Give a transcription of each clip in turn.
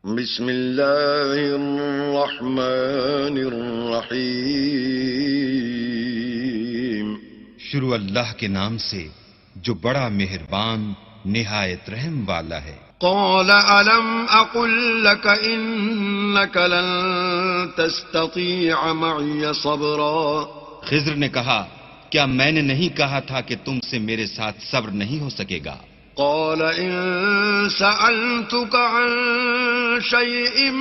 بسم اللہ الرحمن الرحیم. شروع اللہ کے نام سے جو بڑا مہربان نہایت رحم والا ہے. قال ألم أقل لك إنك لن تستطيع معي صبرا. خضر نے کہا کیا میں نے نہیں کہا تھا کہ تم سے میرے ساتھ صبر نہیں ہو سکے گا؟ قال إن سألتك عن شيء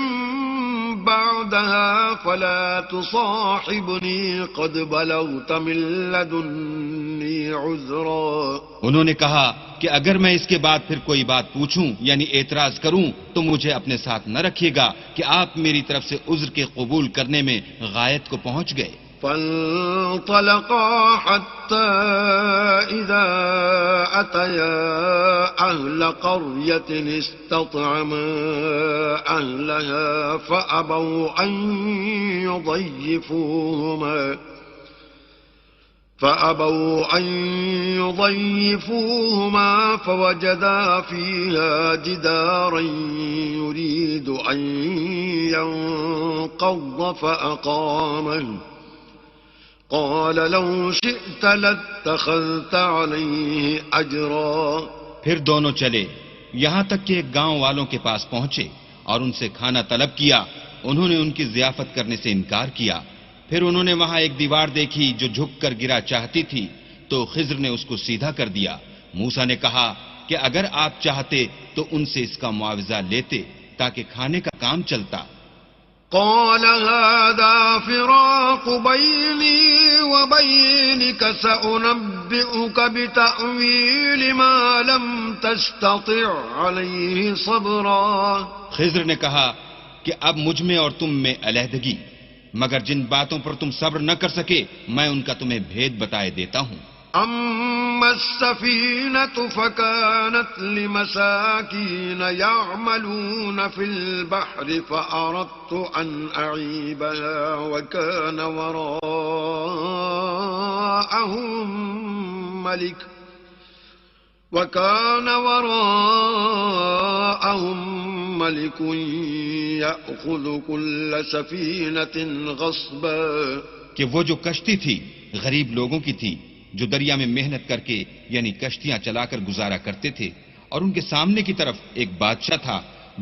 بعدها فلا تصاحبني قد بلغت من لدني عذرا. انہوں نے کہا کہ اگر میں اس کے بعد پھر کوئی بات پوچھوں یعنی اعتراض کروں تو مجھے اپنے ساتھ نہ رکھیے گا کہ آپ میری طرف سے عذر کے قبول کرنے میں غایت کو پہنچ گئے. فانطلقا حتى إذا أتيا أهل قرية استطعما أهلها فأبوا أن يضيفوهما فوجدا فيها جدارا يريد أن ينقض فأقامه. قال لو شئت لاتخذت عليه اجرا. پھر دونوں چلے یہاں تک کہ ایک گاؤں والوں کے پاس پہنچے اور ان سے کھانا طلب کیا. انہوں نے ان کی ضیافت کرنے سے انکار کیا. پھر انہوں نے وہاں ایک دیوار دیکھی جو جھک کر گرا چاہتی تھی تو خضر نے اس کو سیدھا کر دیا. موسیٰ نے کہا کہ اگر آپ چاہتے تو ان سے اس کا معاوضہ لیتے تاکہ کھانے کا کام چلتا. قال هذا فراق بيني وبينك سأنبئك بتأويل ما لم تستطع عليه صبرا. خضر نے کہا کہ اب مجھ میں اور تم میں علیحدگی، مگر جن باتوں پر تم صبر نہ کر سکے میں ان کا تمہیں بھید بتائے دیتا ہوں. أما السفينة فكانت لمساكين يعملون في البحر فأردت أن أعيبها وكان وراءهم ملك يأخذ كل سفينة غصبا. کہ وہ جو کشتی تھی غریب لوگوں کی تھی جو دریا میں محنت کر کے یعنی کشتیاں چلا کر گزارا کرتے تھے، اور ان کے سامنے کی طرف ایک بادشاہ تھا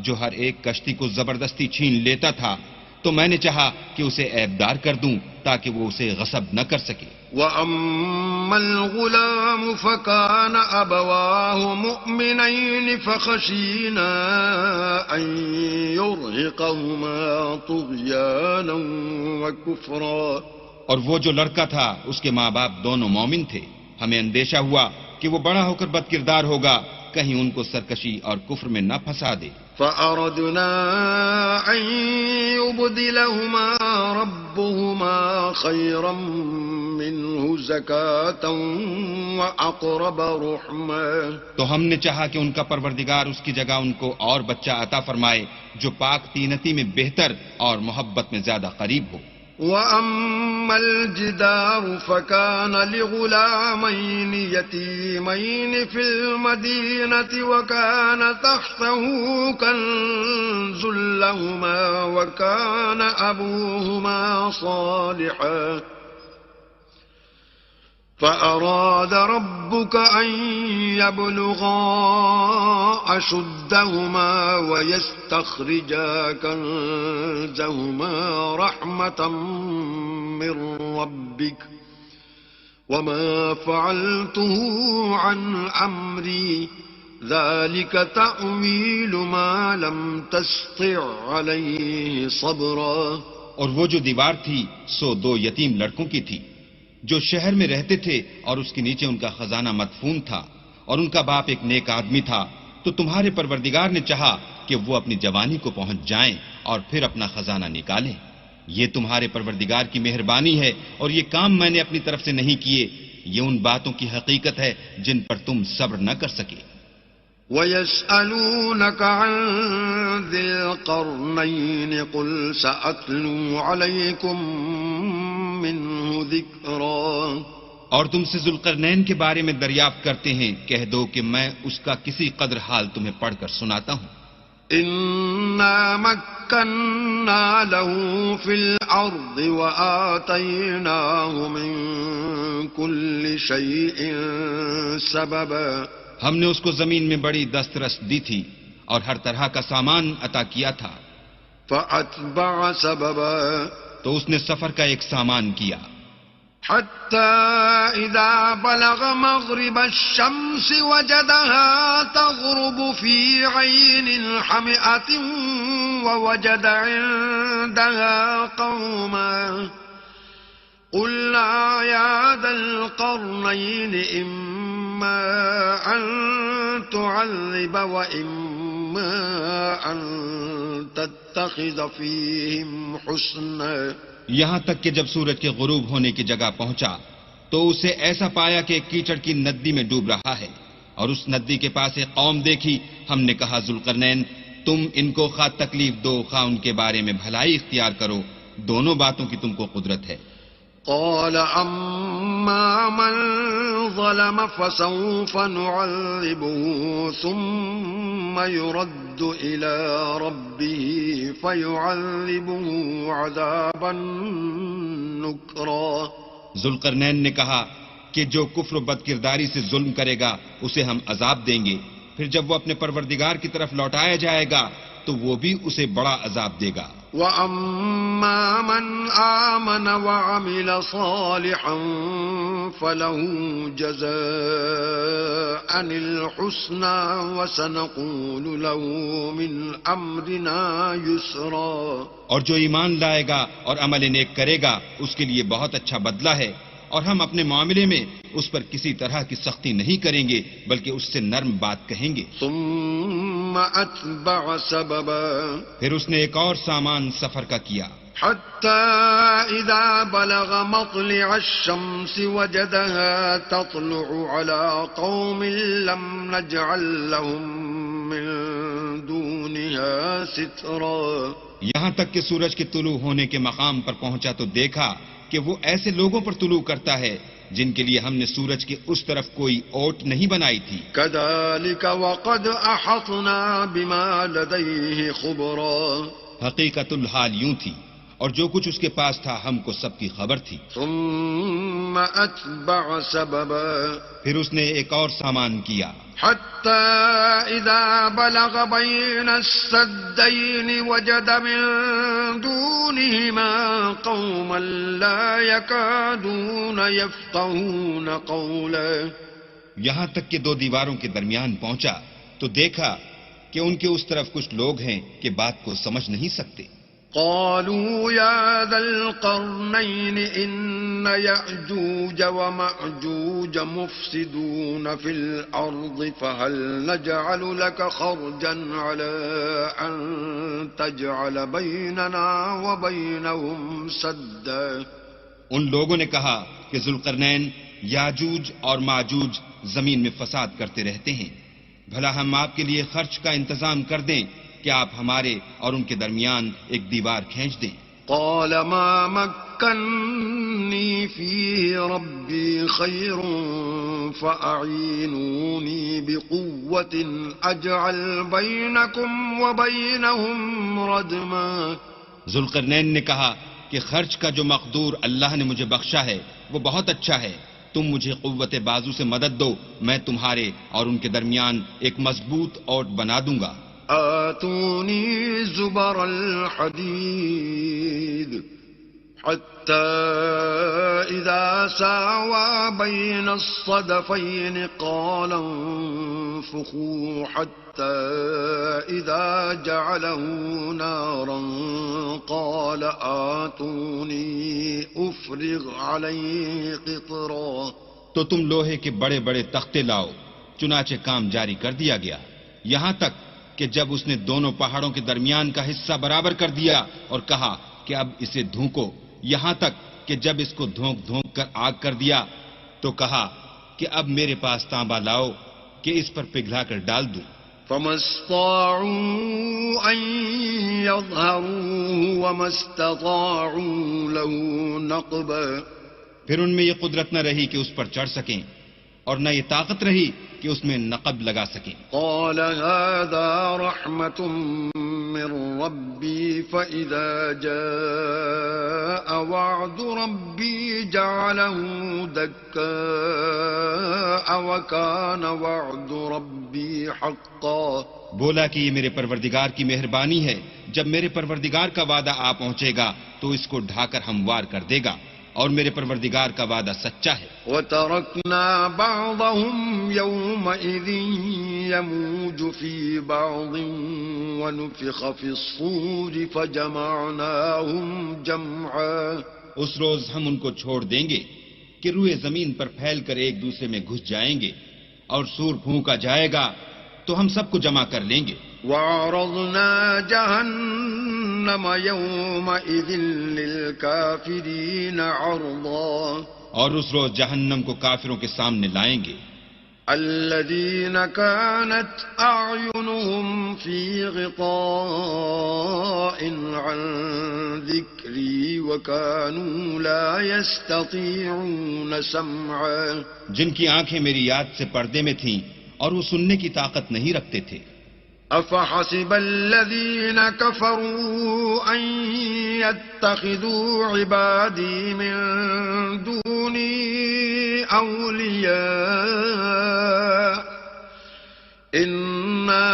جو ہر ایک کشتی کو زبردستی چھین لیتا تھا. تو میں نے چاہا کہ اسے عیبدار کر دوں تاکہ وہ اسے غصب نہ کر سکے. وَأَمَّا الْغُلَامُ فَكَانَ أَبَوَاهُ مُؤْمِنَيْنِ فَخَشِينَا أَن يُرْهِقَهُمَا طُغْيَانًا وَكُفْرًا. اور وہ جو لڑکا تھا اس کے ماں باپ دونوں مومن تھے. ہمیں اندیشہ ہوا کہ وہ بڑا ہو کر بد کردار ہوگا، کہیں ان کو سرکشی اور کفر میں نہ پھنسا دے. فَأَرَدْنَا أَن يُبْدِلَهُمَا رَبُّهُمَا خَيْرًا مِّنْهُ زَكَاةً وَأَقْرَبَ رُحْمًا. تو ہم نے چاہا کہ ان کا پروردگار اس کی جگہ ان کو اور بچہ عطا فرمائے جو پاک تینتی میں بہتر اور محبت میں زیادہ قریب ہو. وَأَمَّا الْجِدَارُ فَكَانَ لِغُلَامَيْنِ يَتِيمَيْنِ فِي الْمَدِينَةِ وَكَانَ تَحْتَهُ كَنزٌ لَّهُمَا وَكَانَ أَبُوهُمَا صَالِحًا فَأَرَادَ رَبُّكَ أَن يَبْلُغَا أَشُدَّهُمَا وَيَسْتَخْرِجَا كَنزَهُمَا رَحْمَةً مِّن رَّبِّكَ وَمَا فَعَلْتُهُ عَنْ أَمْرِي ذَلِكَ تَأْوِيلُ مَا لَمْ تَسْطِع عَلَيْهِ صَبْرًا. اور وہ جو دیوار تھی سو دو یتیم لڑکوں کی تھی جو شہر میں رہتے تھے اور اس کے نیچے ان کا خزانہ مدفون تھا، اور ان کا باپ ایک نیک آدمی تھا. تو تمہارے پروردگار نے چاہا کہ وہ اپنی جوانی کو پہنچ جائیں اور پھر اپنا خزانہ نکالیں. یہ تمہارے پروردگار کی مہربانی ہے اور یہ کام میں نے اپنی طرف سے نہیں کیے. یہ ان باتوں کی حقیقت ہے جن پر تم صبر نہ کر سکے. وَيَسْأَلُونَكَ عَنْ ذِي الْقَرْنَيْنِ قُلْ سَأَتْلُو عَلَيْكُمْ مِنْهُ ذِكْرًا. اور تم سے ذوالقرنین کے بارے میں دریافت کرتے ہیں، کہہ دو کہ میں اس کا کسی قدر حال تمہیں پڑھ کر سناتا ہوں. إنا مكنا له في الأرض وآتيناه من كل شيء سببا. ہم نے اس کو زمین میں بڑی دسترس دی تھی اور ہر طرح کا سامان عطا کیا تھا. فأتبع سببا. تو اس نے سفر کا ایک سامان کیا. حتى إذا بلغ مغرب الشمس وجدها تغرب في عين حمئة ووجد عندها قوما قلنا يا ذا القرنين إما أن تعذب وإما أن تتخذ فيهم حسنا. یہاں تک کہ جب سورج کے غروب ہونے کی جگہ پہنچا تو اسے ایسا پایا کہ کیچڑ کی ندی میں ڈوب رہا ہے اور اس ندی کے پاس ایک قوم دیکھی. ہم نے کہا ذوالقرنین تم ان کو خواہ تکلیف دو خواہ ان کے بارے میں بھلائی اختیار کرو، دونوں باتوں کی تم کو قدرت ہے. قال أما من ظلم فسوف نعذبه ثم يرد إلى ربه فيعذبه عذابا نكرا. ذوالقرنین نے کہا کہ جو کفر و بدکرداری سے ظلم کرے گا اسے ہم عذاب دیں گے، پھر جب وہ اپنے پروردگار کی طرف لوٹایا جائے گا تو وہ بھی اسے بڑا عذاب دے گا. وَأَمَّا مَنْ آمَنَ وَعَمِلَ صَالِحًا فَلَهُ جَزَاءً الْحُسْنَى وَسَنَقُولُ لَهُ مِنْ أَمْرِنَا يُسْرًا. اور جو ایمان لائے گا اور عمل نیک کرے گا اس کے لیے بہت اچھا بدلہ ہے، اور ہم اپنے معاملے میں اس پر کسی طرح کی سختی نہیں کریں گے بلکہ اس سے نرم بات کہیں گے. ثم أتبع سببا. پھر اس نے ایک اور سامان سفر کا کیا. حتى إذا بلغ مطلع الشمس وجدها تطلع على قوم لم نجعل لهم من دونها سترا. یہاں تک کہ سورج کے طلوع ہونے کے مقام پر پہنچا تو دیکھا کہ وہ ایسے لوگوں پر طلوع کرتا ہے جن کے لیے ہم نے سورج کے اس طرف کوئی اوٹ نہیں بنائی تھی. كذلك وقد أحطنا بما لديه خبرا. حقیقت الحال یوں تھی اور جو کچھ اس کے پاس تھا ہم کو سب کی خبر تھی. ثم أتبع سببا. پھر اس نے ایک اور سامان کیا. حتى إذا بلغ بين السدين وجد من دونهما قوما لا يكادون يفقهون قولا. یہاں تک کہ دو دیواروں کے درمیان پہنچا تو دیکھا کہ ان کے اس طرف کچھ لوگ ہیں کہ بات کو سمجھ نہیں سکتے. قالوا يا ذا القرنين إن يأجوج ومأجوج مفسدون في الأرض فهل نجعل لك خرجا على أن تجعل بيننا وبينهم سدا. ان لوگوں نے کہا کہ ذوالقرنین یاجوج اور ماجوج زمین میں فساد کرتے رہتے ہیں، بھلا ہم آپ کے لیے خرچ کا انتظام کر دیں کہ آپ ہمارے اور ان کے درمیان ایک دیوار کھینچ دیں. قال ما مكنني فيه ربي خير فأعينوني بقوة أجعل بينكم وبينهم ردما. ذوالقرنین نے کہا کہ خرچ کا جو مقدور اللہ نے مجھے بخشا ہے وہ بہت اچھا ہے، تم مجھے قوت بازو سے مدد دو، میں تمہارے اور ان کے درمیان ایک مضبوط اوٹ بنا دوں گا. آتوني زبر الحديد حتى إذا ساوى بين الصدفين قال انفخوا حتى إذا جعله نارا قال آتوني أفرغ عليه قطرا. تو تم لوہے کے بڑے بڑے تختے لاؤ. چنانچہ کام جاری کر دیا گیا یہاں تک کہ جب اس نے دونوں پہاڑوں کے درمیان کا حصہ برابر کر دیا اور کہا کہ اب اسے دھونکو، یہاں تک کہ جب اس کو دھونک دھونک کر آگ کر دیا تو کہا کہ اب میرے پاس تانبا لاؤ کہ اس پر پگھلا کر ڈال دوں. فما استطاعوا أن يظهروه وما استطاعوا له نقبا. پھر ان میں یہ قدرت نہ رہی کہ اس پر چڑھ سکیں اور نہ یہ طاقت رہی کہ اس میں نقب لگا سکیں. قال هذا رحمة من ربي فإذا جاء وعد ربي جعله دكاء وكان وعد ربي حقا. بولا کہ یہ میرے پروردگار کی مہربانی ہے، جب میرے پروردگار کا وعدہ آ پہنچے گا تو اس کو ڈھا کر ہموار کر دے گا، اور میرے پروردگار کا وعدہ سچا ہے. وَتَرَكْنَا بَعْضَهُمْ يَوْمَئِذٍ يَمُوجُ فِي بَعْضٍ وَنُفِخَ فِي الصُّورِ فَجَمَعْنَاهُمْ جَمْعًا. اس روز ہم ان کو چھوڑ دیں گے کہ روئے زمین پر پھیل کر ایک دوسرے میں گھس جائیں گے، اور سور پھونکا جائے گا تو ہم سب کو جمع کر لیں گے. وَعَرَضْنَا جَهَنَّمَ يَوْمَئِذٍ لِلْكَافِرِينَ عَرْضًا. اور اس روز جہنم کو کافروں کے سامنے لائیں گے. الَّذِينَ كَانَتْ أَعْيُنُهُمْ فِي غِطَاءٍ عَنْ ذِكْرِي وَكَانُوا لَا يَسْتَطِيعُونَ سَمْعًا. جن کی آنکھیں میری یاد سے پردے میں تھیں اور وہ سننے کی طاقت نہیں رکھتے تھے. أَفَحَسِبَ الَّذِينَ كَفَرُوا أَن يَتَّخِذُوا عِبَادِي مِن دُونِي أَوْلِيَاءَ إِنَّا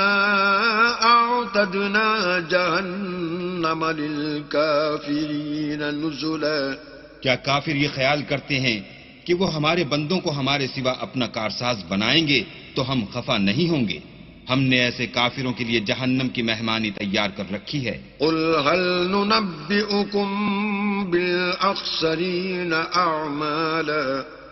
أَعْتَدْنَا جَهَنَّمَ لِلْكَافِرِينَ نُزُلًا. کیا کافر یہ خیال کرتے ہیں کہ وہ ہمارے بندوں کو ہمارے سوا اپنا کارساز بنائیں گے تو ہم خفا نہیں ہوں گے؟ ہم نے ایسے کافروں کے لیے جہنم کی مہمانی تیار کر رکھی ہے. قل هل ننبئكم بالأخسرين أعمالا.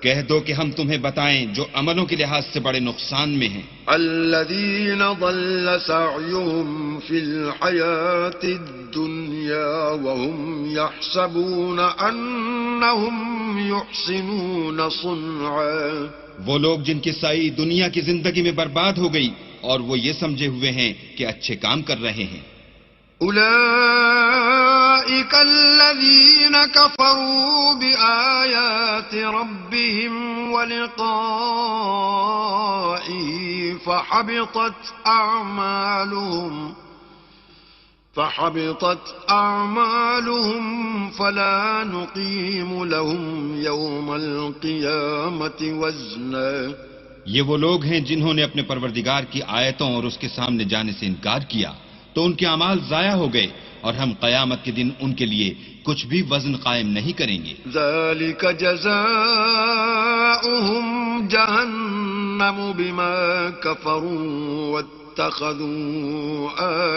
کہہ دو کہ ہم تمہیں بتائیں جو عملوں کے لحاظ سے بڑے نقصان میں ہیں. الذين ضل سعيهم في الحياة الدنيا وهم يحسبون أنهم يحسنون صنعا. وہ لوگ جن کی سائی دنیا کی زندگی میں برباد ہو گئی اور وہ یہ سمجھے ہوئے ہیں کہ اچھے کام کر رہے ہیں. أولئك الذين كفروا بآيات ربهم ولقائه فحبطت أعمالهم فلا نقيم لهم يوم القيامة وزنا. یہ وہ لوگ ہیں جنہوں نے اپنے پروردگار کی آیتوں اور اس کے سامنے جانے سے انکار کیا تو ان کے اعمال ضائع ہو گئے، اور ہم قیامت کے دن ان کے لیے کچھ بھی وزن قائم نہیں کریں گے. ذلك جزاؤهم جهنم بما كفروا واتخذوا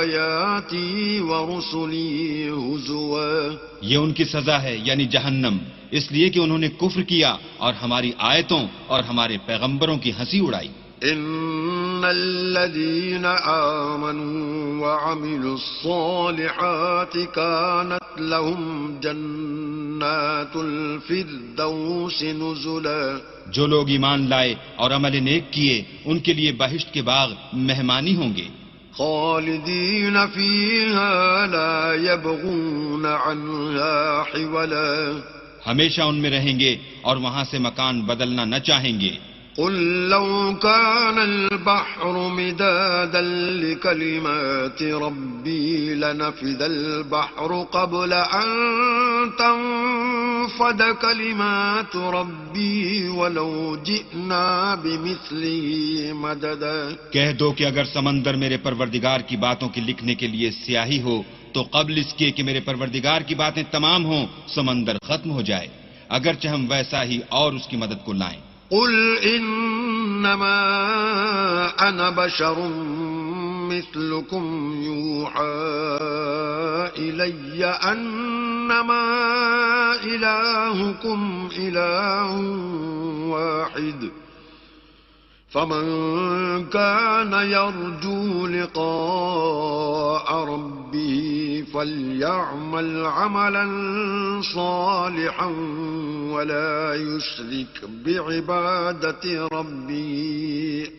آياتي ورسلي هزوا. یہ ان کی سزا ہے یعنی جہنم، اس لیے کہ انہوں نے کفر کیا اور ہماری آیتوں اور ہمارے پیغمبروں کی ہنسی اڑائی. ان الذين آمنوا وعملوا الصالحات كانت لهم جنات الفردوس نزلا. جو لوگ ایمان لائے اور عمل نیک کیے ان کے لیے بہشت کے باغ مہمانی ہوں گے. خالدین فیہا لا یبغون عنہا حولا. ہمیشہ ان میں رہیں گے اور وہاں سے مکان بدلنا نہ چاہیں گے. قل لو كان البحر مدادا لكلمات ربي لنفذ البحر قبل أن تنفد كلمات ربي ولو جئنا بمثله مددا. کہہ دو کہ اگر سمندر میرے پروردگار کی باتوں کے لکھنے کے لیے سیاہی ہو تو قبل اس کے کہ میرے پروردگار کی باتیں تمام ہوں سمندر ختم ہو جائے، اگرچہ ہم ویسا ہی اور اس کی مدد کو لائیں. قل انما انا بشر مثلكم يوحى الي انما الهكم اله واحد فمن كان يرجو لقاء ربه فليعمل عملا صالحا ولا يشرك بعبادة ربه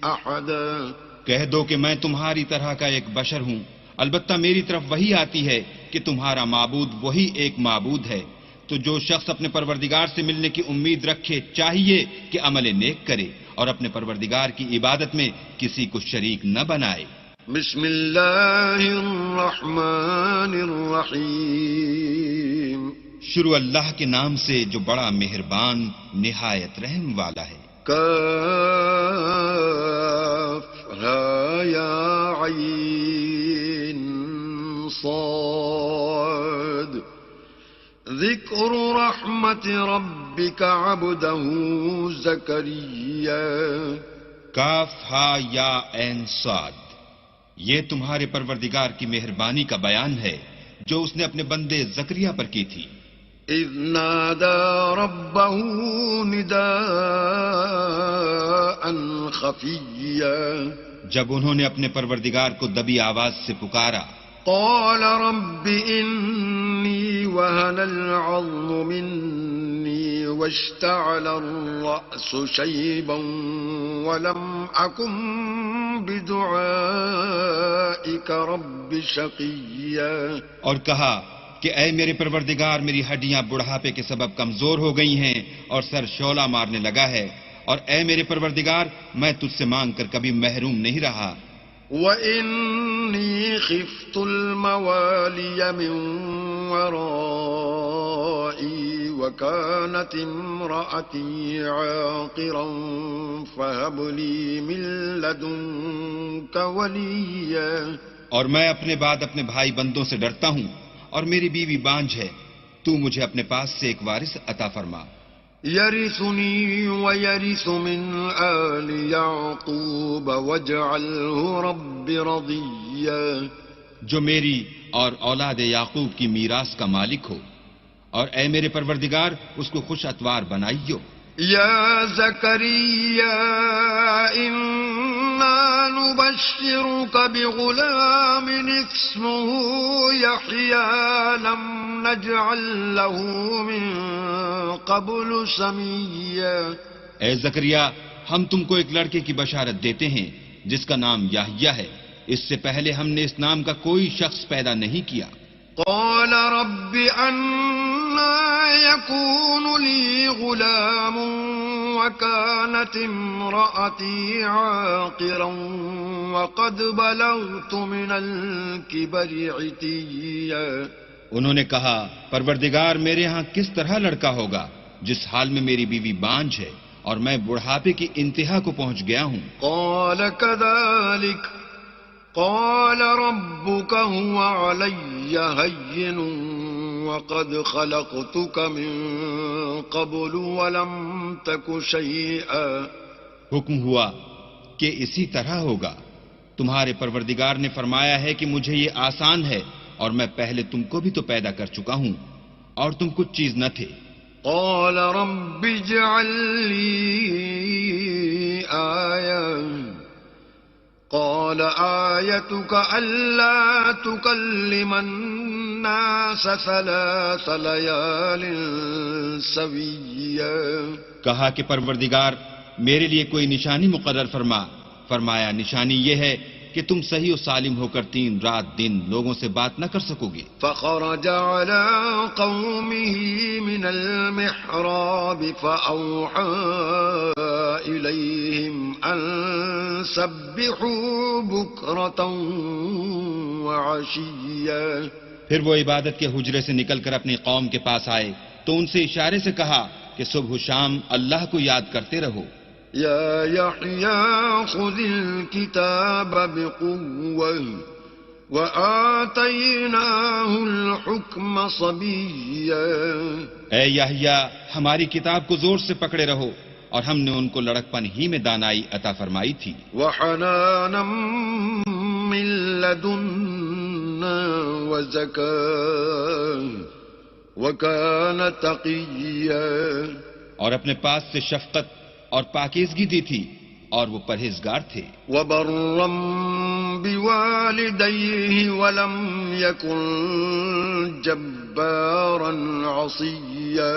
أحدا. کہہ دو کہ میں تمہاری طرح کا ایک بشر ہوں، البتہ میری طرف وہی آتی ہے کہ تمہارا معبود وہی ایک معبود ہے، تو جو شخص اپنے پروردگار سے ملنے کی امید رکھے چاہیے کہ عمل نیک کرے اور اپنے پروردگار کی عبادت میں کسی کو شریک نہ بنائے۔ بسم اللہ الرحمن الرحیم۔ شروع اللہ کے نام سے جو بڑا مہربان نہایت رحم والا ہے۔ کاف ہا یا عین صاد ذکر رحمت ربک عبدہ زکریا۔ کاف ہا یا عین صاد، یہ تمہارے پروردگار کی مہربانی کا بیان ہے جو اس نے اپنے بندے زکریا پر کی تھی۔ اذ نادى ربه نداء خفيا، جب انہوں نے اپنے پروردگار کو دبی آواز سے پکارا۔ قال رب إني وهن العظم مني واشتعل الرأس شيبا ولم أكن بدعائك رب شقيا۔ اور کہا کہ اے میرے پروردگار، میری ہڈیاں بڑھاپے کے سبب کمزور ہو گئی ہیں اور سر شعلہ مارنے لگا ہے، اور اے میرے پروردگار میں تجھ سے مانگ کر کبھی محروم نہیں رہا۔ وَإِنِّي خِفْتُ الْمَوَالِيَ مِنْ وَرَائِي وَكَانَتِ امْرَأَتِي عَاقِرًا فَهَبْ لِي مِنْ لَدُنْكَ وَلِيًّا۔ اور میں اپنے بعد اپنے بھائی بندوں سے ڈرتا ہوں، اور میری بیوی بانجھ ہے، تو مجھے اپنے پاس سے ایک وارث عطا فرما۔ يرثني ويرث من آل يعقوب واجعله رب رضيا۔ جو میری اور اولاد یعقوب کی میراث کا مالک ہو، اور اے میرے پروردگار اس کو خوش اتوار بنائیو۔ يا زكريا إنا نبشرك بغلام اسمه يحيى لم نجعل له من قبل سميا۔ اے زکریا، ہم تم کو ایک لڑکے کی بشارت دیتے ہیں جس کا نام یحییٰ ہے، اس سے پہلے ہم نے اس نام کا کوئی شخص پیدا نہیں کیا۔ قال رب أنا يكون لي غلام وكانت امرأتي عاقرا وقد بلغت من الكبر عتيا۔ انہوں نے کہا پروردگار میرے ہاں کس طرح لڑکا ہوگا جس حال میں میری بیوی بانجھ ہے اور میں بڑھاپے کی انتہا کو پہنچ گیا ہوں۔ قال كذلك قال ربك هو علي هين وقد خلقتك من قبل ولم تك شيئا۔ حکم ہوا کہ اسی طرح ہوگا، تمہارے پروردگار نے فرمایا ہے کہ مجھے یہ آسان ہے، اور میں پہلے تم کو بھی تو پیدا کر چکا ہوں اور تم کچھ چیز نہ تھے۔ قال رب اجعل لي آية قال آيتك ألا تكلم الناس 3 ليال سويا۔ کہا کہ پروردگار میرے لیے کوئی نشانی مقرر فرما۔ فرمایا نشانی یہ ہے کہ تم صحیح و سالم ہو کر 3 رات دن لوگوں سے بات نہ کر سکو گے۔ فخرج على قومه من المحراب فأوحى إليهم أن سبحوا بكرة وعشيا۔ پھر وہ عبادت کے حجرے سے نکل کر اپنی قوم کے پاس آئے تو ان سے اشارے سے کہا کہ صبح و شام اللہ کو یاد کرتے رہو۔ يا يحيى خذ الكتاب بقوة وآتيناه الحكم صبيا۔ اے یحییٰ ہماری کتاب کو زور سے پکڑے رہو، اور ہم نے ان کو لڑکپن ہی میں دانائی عطا فرمائی تھی۔ وحنانا من لدنا وزكاة وكان تقيا۔ اور اپنے پاس سے شفقت اور پاکیزگی دی تھی، اور وہ پرہیزگار تھے۔ وبرا بوالديه ولم يكن جبارا عصيا۔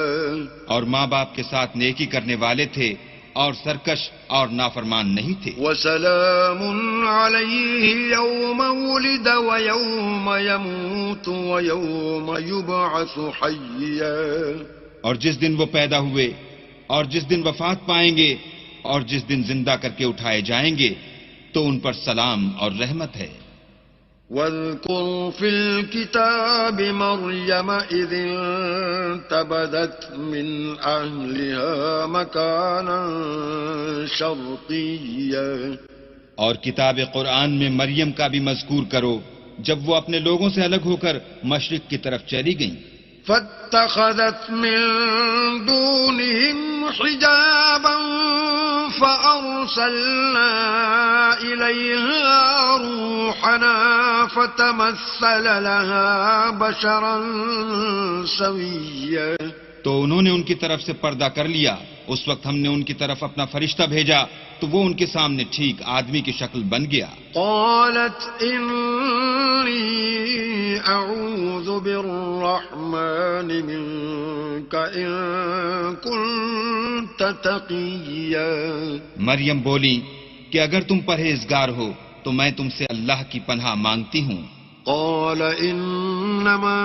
اور ماں باپ کے ساتھ نیکی کرنے والے تھے اور سرکش اور نافرمان نہیں تھے۔ وسلام عليه يوم ولد ويوم يموت ويوم يبعث حيا۔ اور جس دن وہ پیدا ہوئے اور جس دن وفات پائیں گے اور جس دن زندہ کر کے اٹھائے جائیں گے تو ان پر سلام اور رحمت ہے۔ واذكر في الكتاب مريم إذ انتبذت من أهلها مكانا شرقيا، اور کتاب قرآن میں مریم کا بھی مذکور کرو جب وہ اپنے لوگوں سے الگ ہو کر مشرق کی طرف چلی گئیں۔ فاتخذت من دونهم حجابا فأرسلنا إليها روحنا فتمثل لها بشرا سويا، تو انہوں نے ان کی طرف سے پردہ کر لیا۔ اس وقت ہم نے ان کی طرف اپنا فرشتہ بھیجا تو وہ ان کے سامنے ٹھیک آدمی کی شکل بن گیا۔ قالت إني أعوذ بالرحمن منك إن كنت تقيا، مریم بولی کہ اگر تم پرہیزگار ہو تو میں تم سے اللہ کی پناہ مانگتی ہوں۔ قال إنما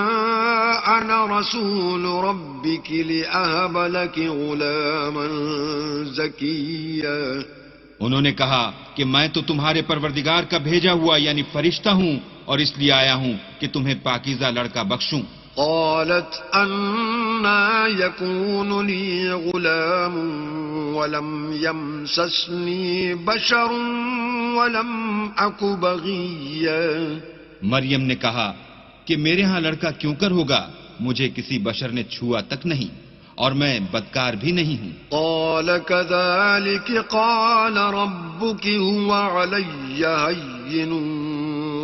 أنا رسول ربك لأهب لك غلاما زكيا، انہوں نے کہا کہ میں تو تمہارے پروردگار کا بھیجا ہوا یعنی فرشتہ ہوں اور اس لیے آیا ہوں کہ تمہیں پاکیزہ لڑکا بخشوں۔ قالت أنا يكون لي غلام ولم يمسسني بشر ولم أك بغيا، مریم نے کہا کہ میرے ہاں لڑکا کیوں کر ہوگا، مجھے کسی بشر نے چھوا تک نہیں اور میں بدکار بھی نہیں ہوں۔ قال كذلك قال ربك هو علي هين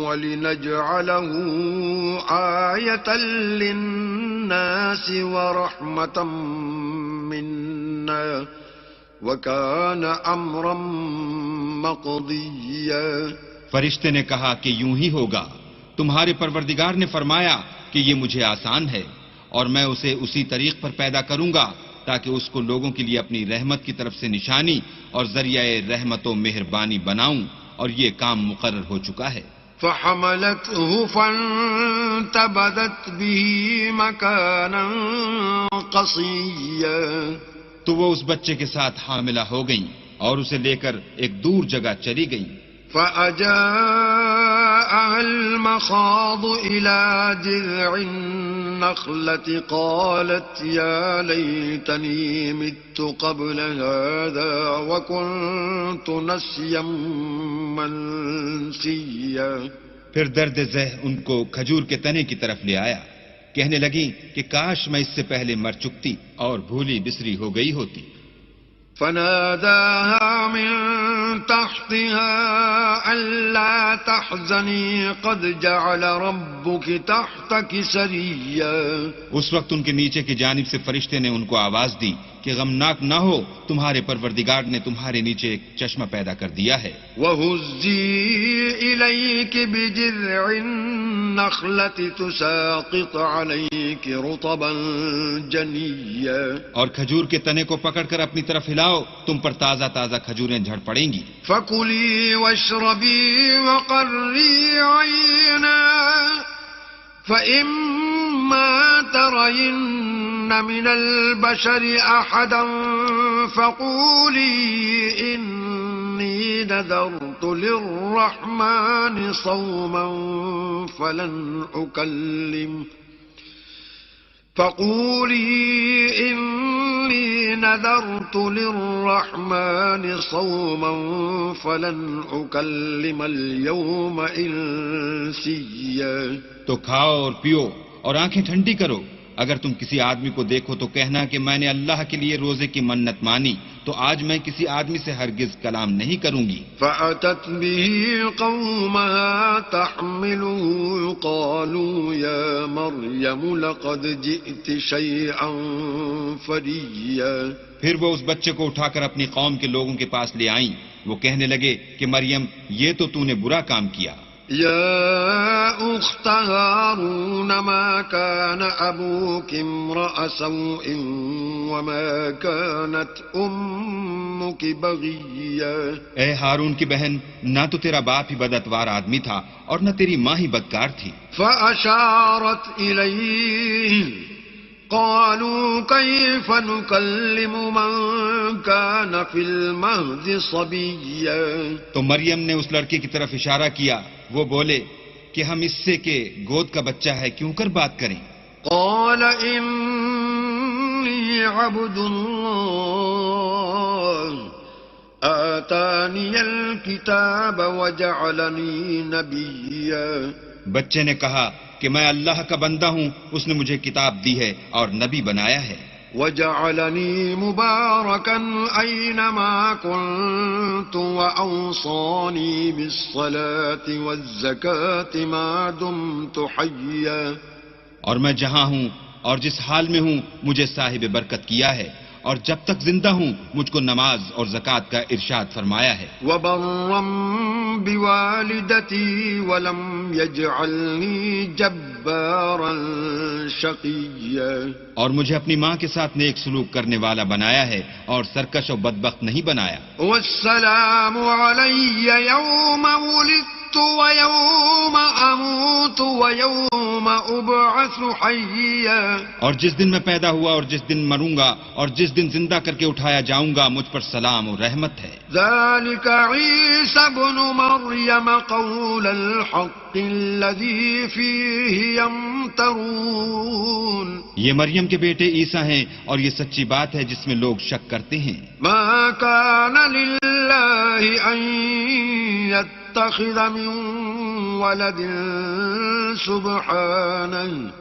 ولنجعله آية للناس ورحمة منا وكان أمرا مقضيا، فرشتے نے کہا کہ یوں ہی ہوگا، تمہارے پروردگار نے فرمایا کہ یہ مجھے آسان ہے اور میں اسے اسی طریق پر پیدا کروں گا تاکہ اس کو لوگوں کے لیے اپنی رحمت کی طرف سے نشانی اور ذریعہ رحمت و مہربانی بناؤں، اور یہ کام مقرر ہو چکا ہے۔ فحملته فانتبذت به مكانا قصيا، تو وہ اس بچے کے ساتھ حاملہ ہو گئیں اور اسے لے کر ایک دور جگہ چلی گئیں۔ فأجاءها المخاض إلى جذع النخلة قالت يا ليتني مت قبل هذا وكنت نسيا منسيا، پھر درد ذہ ان کو کھجور کے تنے کی طرف لے آیا، کہنے لگی کہ کاش میں اس سے پہلے مر چکتی اور بھولی بسری ہو گئی ہوتی۔ فناداها من تحتها ألا تحزني قد جعل ربك تحتك سريا، اس وقت ان کے نیچے کی جانب سے فرشتے نے ان کو آواز دی کہ غمناک نہ ہو، تمہارے پروردگار نے تمہارے نیچے ایک چشمہ پیدا کر دیا ہے۔ وَهُزِّي إِلَيْكِ بِجِذْعِ النَّخْلَةِ تُسَاقِطْ عَلَيْكِ رُطَبًا جَنِيًّا، اور کھجور کے تنے کو پکڑ کر اپنی طرف ہلاؤ، تم پر تازہ تازہ کھجوریں جھڑ پڑیں گی۔ فَكُلِي وَاشْرَبِي وَقَرِّي عَيْنًا فَإِمَّا تَرَيِنَّ مِنَ الْبَشَرِ أَحَدًا فَقُولِي إِنِّي نَذَرْتُ لِلرَّحْمَنِ صَوْمًا فَلَنْ أكلم اليوم إنسيا، تو کھاؤ اور پیو اور آنکھیں ٹھنڈی کرو، اگر تم کسی آدمی کو دیکھو تو کہنا کہ میں نے اللہ کے لیے روزے کی منت مانی، تو آج میں کسی آدمی سے ہرگز کلام نہیں کروں گی۔ فأتت به قومها تحمله قالوا يا مريم لقد جئت شيئا فريا، پھر وہ اس بچے کو اٹھا کر اپنی قوم کے لوگوں کے پاس لے آئیں، وہ کہنے لگے کہ مریم یہ تو نے برا کام کیا۔ يا أخت هارون ما كان أبوك امرأ سوء وما كانت أمك بغيا، اے ہارون کی بہن، نہ تو تیرا باپ ہی بداتوار آدمی تھا اور نہ تیری ماں ہی بدکار تھی۔ فأشارت إليه قالوا كيف نكلم من كان في المهد صبيا. تو مریم نے اس لڑکے کی طرف اشارہ کیا. وہ بولے کہ ہم اس سے کہ گود کا بچہ ہے کیوں کر بات کریں. قال إني عبد الله آتاني الكتاب وجعلني نبيا. بچے نے کہا کہ میں اللہ کا بندہ ہوں، اس نے مجھے کتاب دی ہے اور نبی بنایا ہے. وجعلني مباركا أينما كنت وأوصاني بالصلاة والزكاة ما دمت حيا. اور میں جہاں ہوں اور جس حال میں ہوں مجھے صاحب برکت کیا ہے، اور جب تک زندہ ہوں مجھ کو نماز اور زکوٰۃ کا ارشاد فرمایا ہے. وبرا بوالدتي ولم يجعلني جبارا شقيا. اور مجھے اپنی ماں کے ساتھ نیک سلوک کرنے والا بنایا ہے اور سرکش و بدبخت نہیں بنایا. والسلام علي يوم ولدت ويوم أموت ويوم أبعث حيا. اور جس دن میں پیدا ہوا اور جس دن مروں گا اور جس دن زندہ کر کے اٹھایا جاؤں گا مجھ پر سلام اور رحمت ہے. ذلك عيسى ابن مريم قول الحق الذي فيه يمترون. یہ مریم کے بیٹے عیسیٰ ہیں اور یہ سچی بات ہے جس میں لوگ شک کرتے ہیں. ما كان لله أن يتخذ من ولد سبحانه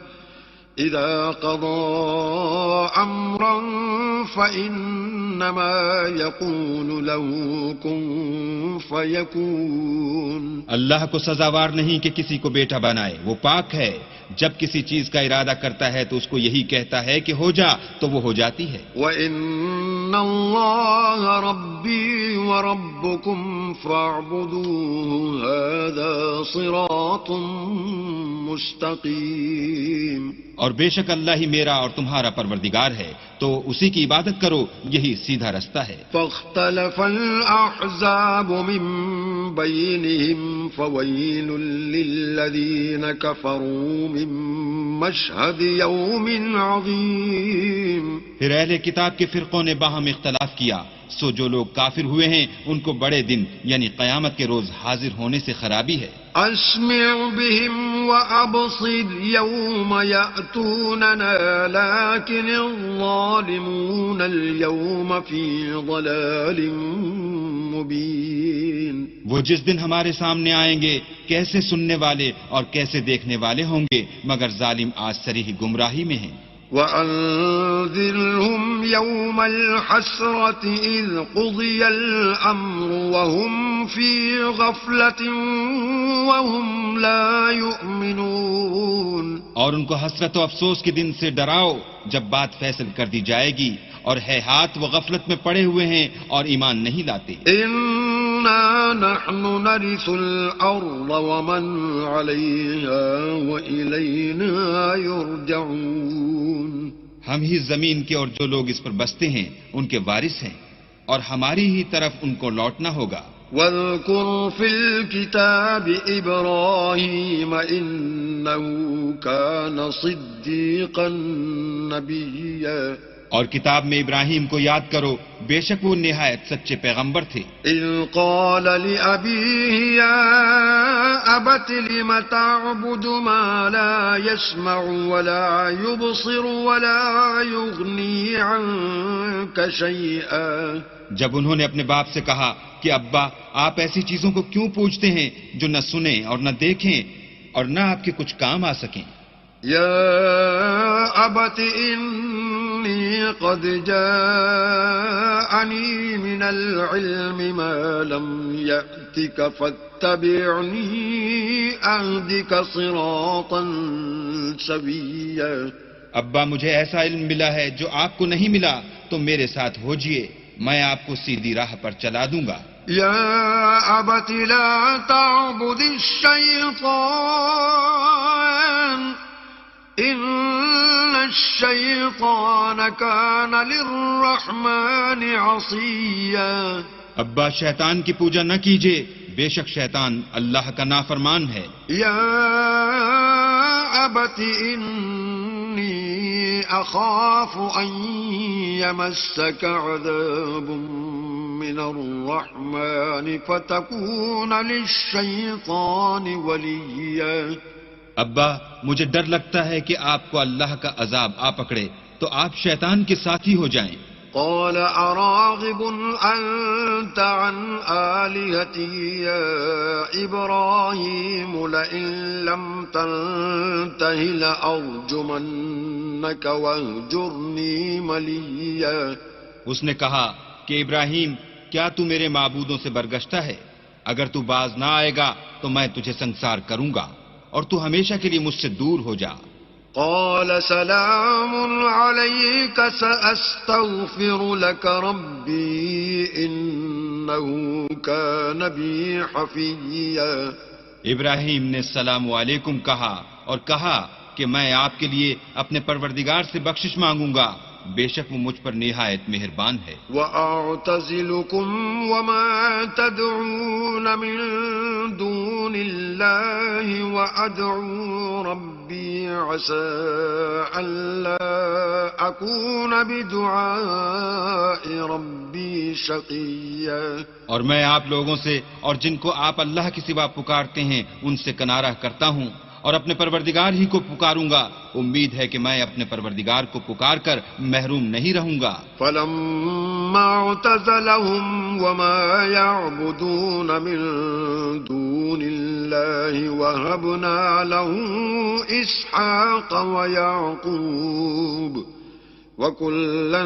إذا قضى أمرا فإنما يقول له كن فيكون. اللہ کو سزاوار نہیں کہ کسی کو بیٹا بنائے، وہ پاک ہے. جب کسی چیز کا ارادہ کرتا ہے تو اس کو یہی کہتا ہے کہ ہو جا تو وہ ہو جاتی ہے. وَإِنَّ اللَّهَ رَبِّي وَرَبُّكُمْ فَاعْبُدُوهُ هَذَا صِرَاطٌ مُسْتَقِيمٌ. اور بے شک اللہ ہی میرا اور تمہارا پروردگار ہے تو اسی کی عبادت کرو، یہی سیدھا رستہ ہے. فاختلف الأحزاب من بينهم فويل للذين كفروا من مشهد يوم عظيم. پھر اہل کتاب کے فرقوں نے باہم اختلاف کیا، سو جو لوگ کافر ہوئے ہیں ان کو بڑے دن یعنی قیامت کے روز حاضر ہونے سے خرابی ہے. أسمع بهم وأبصر يوم يأتوننا لكن الظالمون اليوم في ضلال مبين. وہ جس دن ہمارے سامنے آئیں گے کیسے سننے والے اور کیسے دیکھنے والے ہوں گے، مگر ظالم آج صریح گمراہی میں ہیں. وأنذرهم يوم الحسرة إذ قضي الأمر وهم في غفلة وهم لا يؤمنون. اور ان کو حسرت و افسوس کے دن سے ڈراؤ جب بات فیصل کر دی جائے گی اور ہے ہاتھ و غفلت میں پڑے ہوئے ہیں اور ایمان نہیں لاتے. إنا نحن نرث الأرض ومن عليها وإلينا يرجعون. ہم ہی زمین کے اور جو لوگ اس پر بستے ہیں ان کے وارث ہیں اور ہماری ہی طرف ان کو لوٹنا ہوگا. واذكر في الكتاب إبراهيم إنه كان صديقا نبيا. اور کتاب میں ابراہیم کو یاد کرو، بے شک وہ نہایت سچے پیغمبر تھے. إذ قال لأبيه يا أبت لم تعبد ما لا يسمع ولا يبصر ولا يغني عنك شيئا. جب انہوں نے اپنے باپ سے کہا کہ ابا آپ ایسی چیزوں کو کیوں پوجتے ہیں جو نہ سنیں اور نہ دیکھیں اور نہ آپ کے کچھ کام آ سکیں. يا أبت إني قد جاءني من العلم ما لم يأتك فاتبعني أهدك صراطا سويا. ابا مجھے ایسا علم ملا ہے جو آپ کو نہیں ملا، تو میرے ساتھ ہوجئے، میں آپ کو سیدھی راہ پر چلا دوں گا. يا أبت لا تعبد الشيطان إن الشيطان كان للرحمن عصيا. ابا شیطان کی پوجا نہ کیجیے، بے شک شیطان اللہ کا نافرمان ہے. يا أبت إني أخاف أن يمسك عذاب من الرحمن فتكون للشيطان وليا. ابا مجھے ڈر لگتا ہے کہ آپ کو اللہ کا عذاب آ پکڑے تو آپ شیطان کے ساتھی ہو جائیں. قال أراغب أنت عن آلهتي يا إبراهيم لئن لم تنته لأرجمنك واهجرني مليا. اس نے کہا کہ ابراہیم کیا تو میرے معبودوں سے برگشتہ ہے؟ اگر تو باز نہ آئے گا تو میں تجھے سنسار کروں گا اور تو ہمیشہ کے لیے مجھ سے دور ہو جا. قال سلام عليك سأستغفر لك ربي إنه كان بي حفيا. ابراہیم نے السلام علیکم کہا اور کہا کہ میں آپ کے لیے اپنے پروردگار سے بخشش مانگوں گا، بے شک وہ مجھ پر نہایت مہربان ہے. وَأَعْتَزِلُكُمْ وَمَا تَدْعُونَ مِن دُونِ اللَّهِ وَأَدْعُو رَبِّي عَسَىٰ أَلَّا أَكُونَ بِدُعَاءِ رَبِّي شَقِيًّا. اور میں آپ لوگوں سے اور جن کو آپ اللہ کے سوا پکارتے ہیں ان سے کنارہ کرتا ہوں اور اپنے پروردگار ہی کو پکاروں گا. امید ہے کہ میں اپنے پروردگار کو پکار کر محروم نہیں رہوں گا. فَلَمَّا اعْتَزَلَهُمْ وَمَا يَعْبُدُونَ مِن دُونِ اللَّهِ وَهَبْنَا لَهُ إِسْحَاقَ وَيَعْقُوبَ وَكُلًّا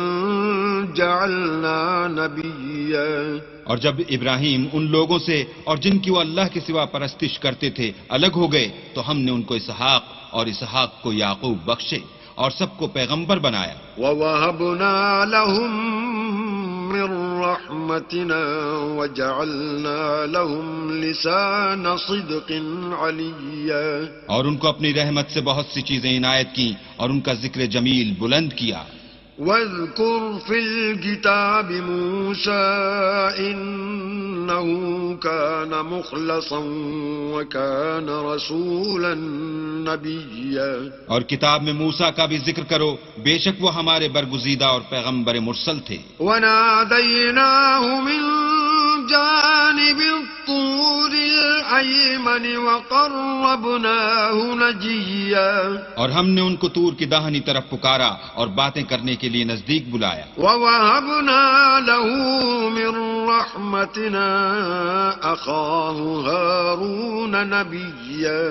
جَعَلْنَا نَبِيًّا. اور جب ابراہیم ان لوگوں سے اور جن کی وہ اللہ کے سوا پرستش کرتے تھے الگ ہو گئے تو ہم نے ان کو اسحاق اور اسحاق کو یعقوب بخشے اور سب کو پیغمبر بنایا. وَوَهَبْنَا لَهُم مِّن رَّحْمَتِنَا وَجَعَلْنَا لَهُمْ لِسَانَ صِدْقٍ عَلِيًّا. اور ان کو اپنی رحمت سے بہت سی چیزیں عنایت کی اور ان کا ذکر جمیل بلند کیا. واذكر في الكتاب موسى إنه كان مخلصا وكان رسولا نبيا. اور کتاب میں موسیٰ کا بھی ذکر کرو، بے شک وہ ہمارے برگزیدہ اور پیغمبر مرسل تھے. وناديناه من جانب الطور الأيمن وقربناه نجيا. اور ہم نے ان کو طور کی داہنی طرف پکارا اور باتیں کرنے کے لیے نزدیک بلایا. وَوَهَبْنَا لَهُ مِن رَّحْمَتِنَا أَخَاهُ هَارُونَ نَبِيًّا.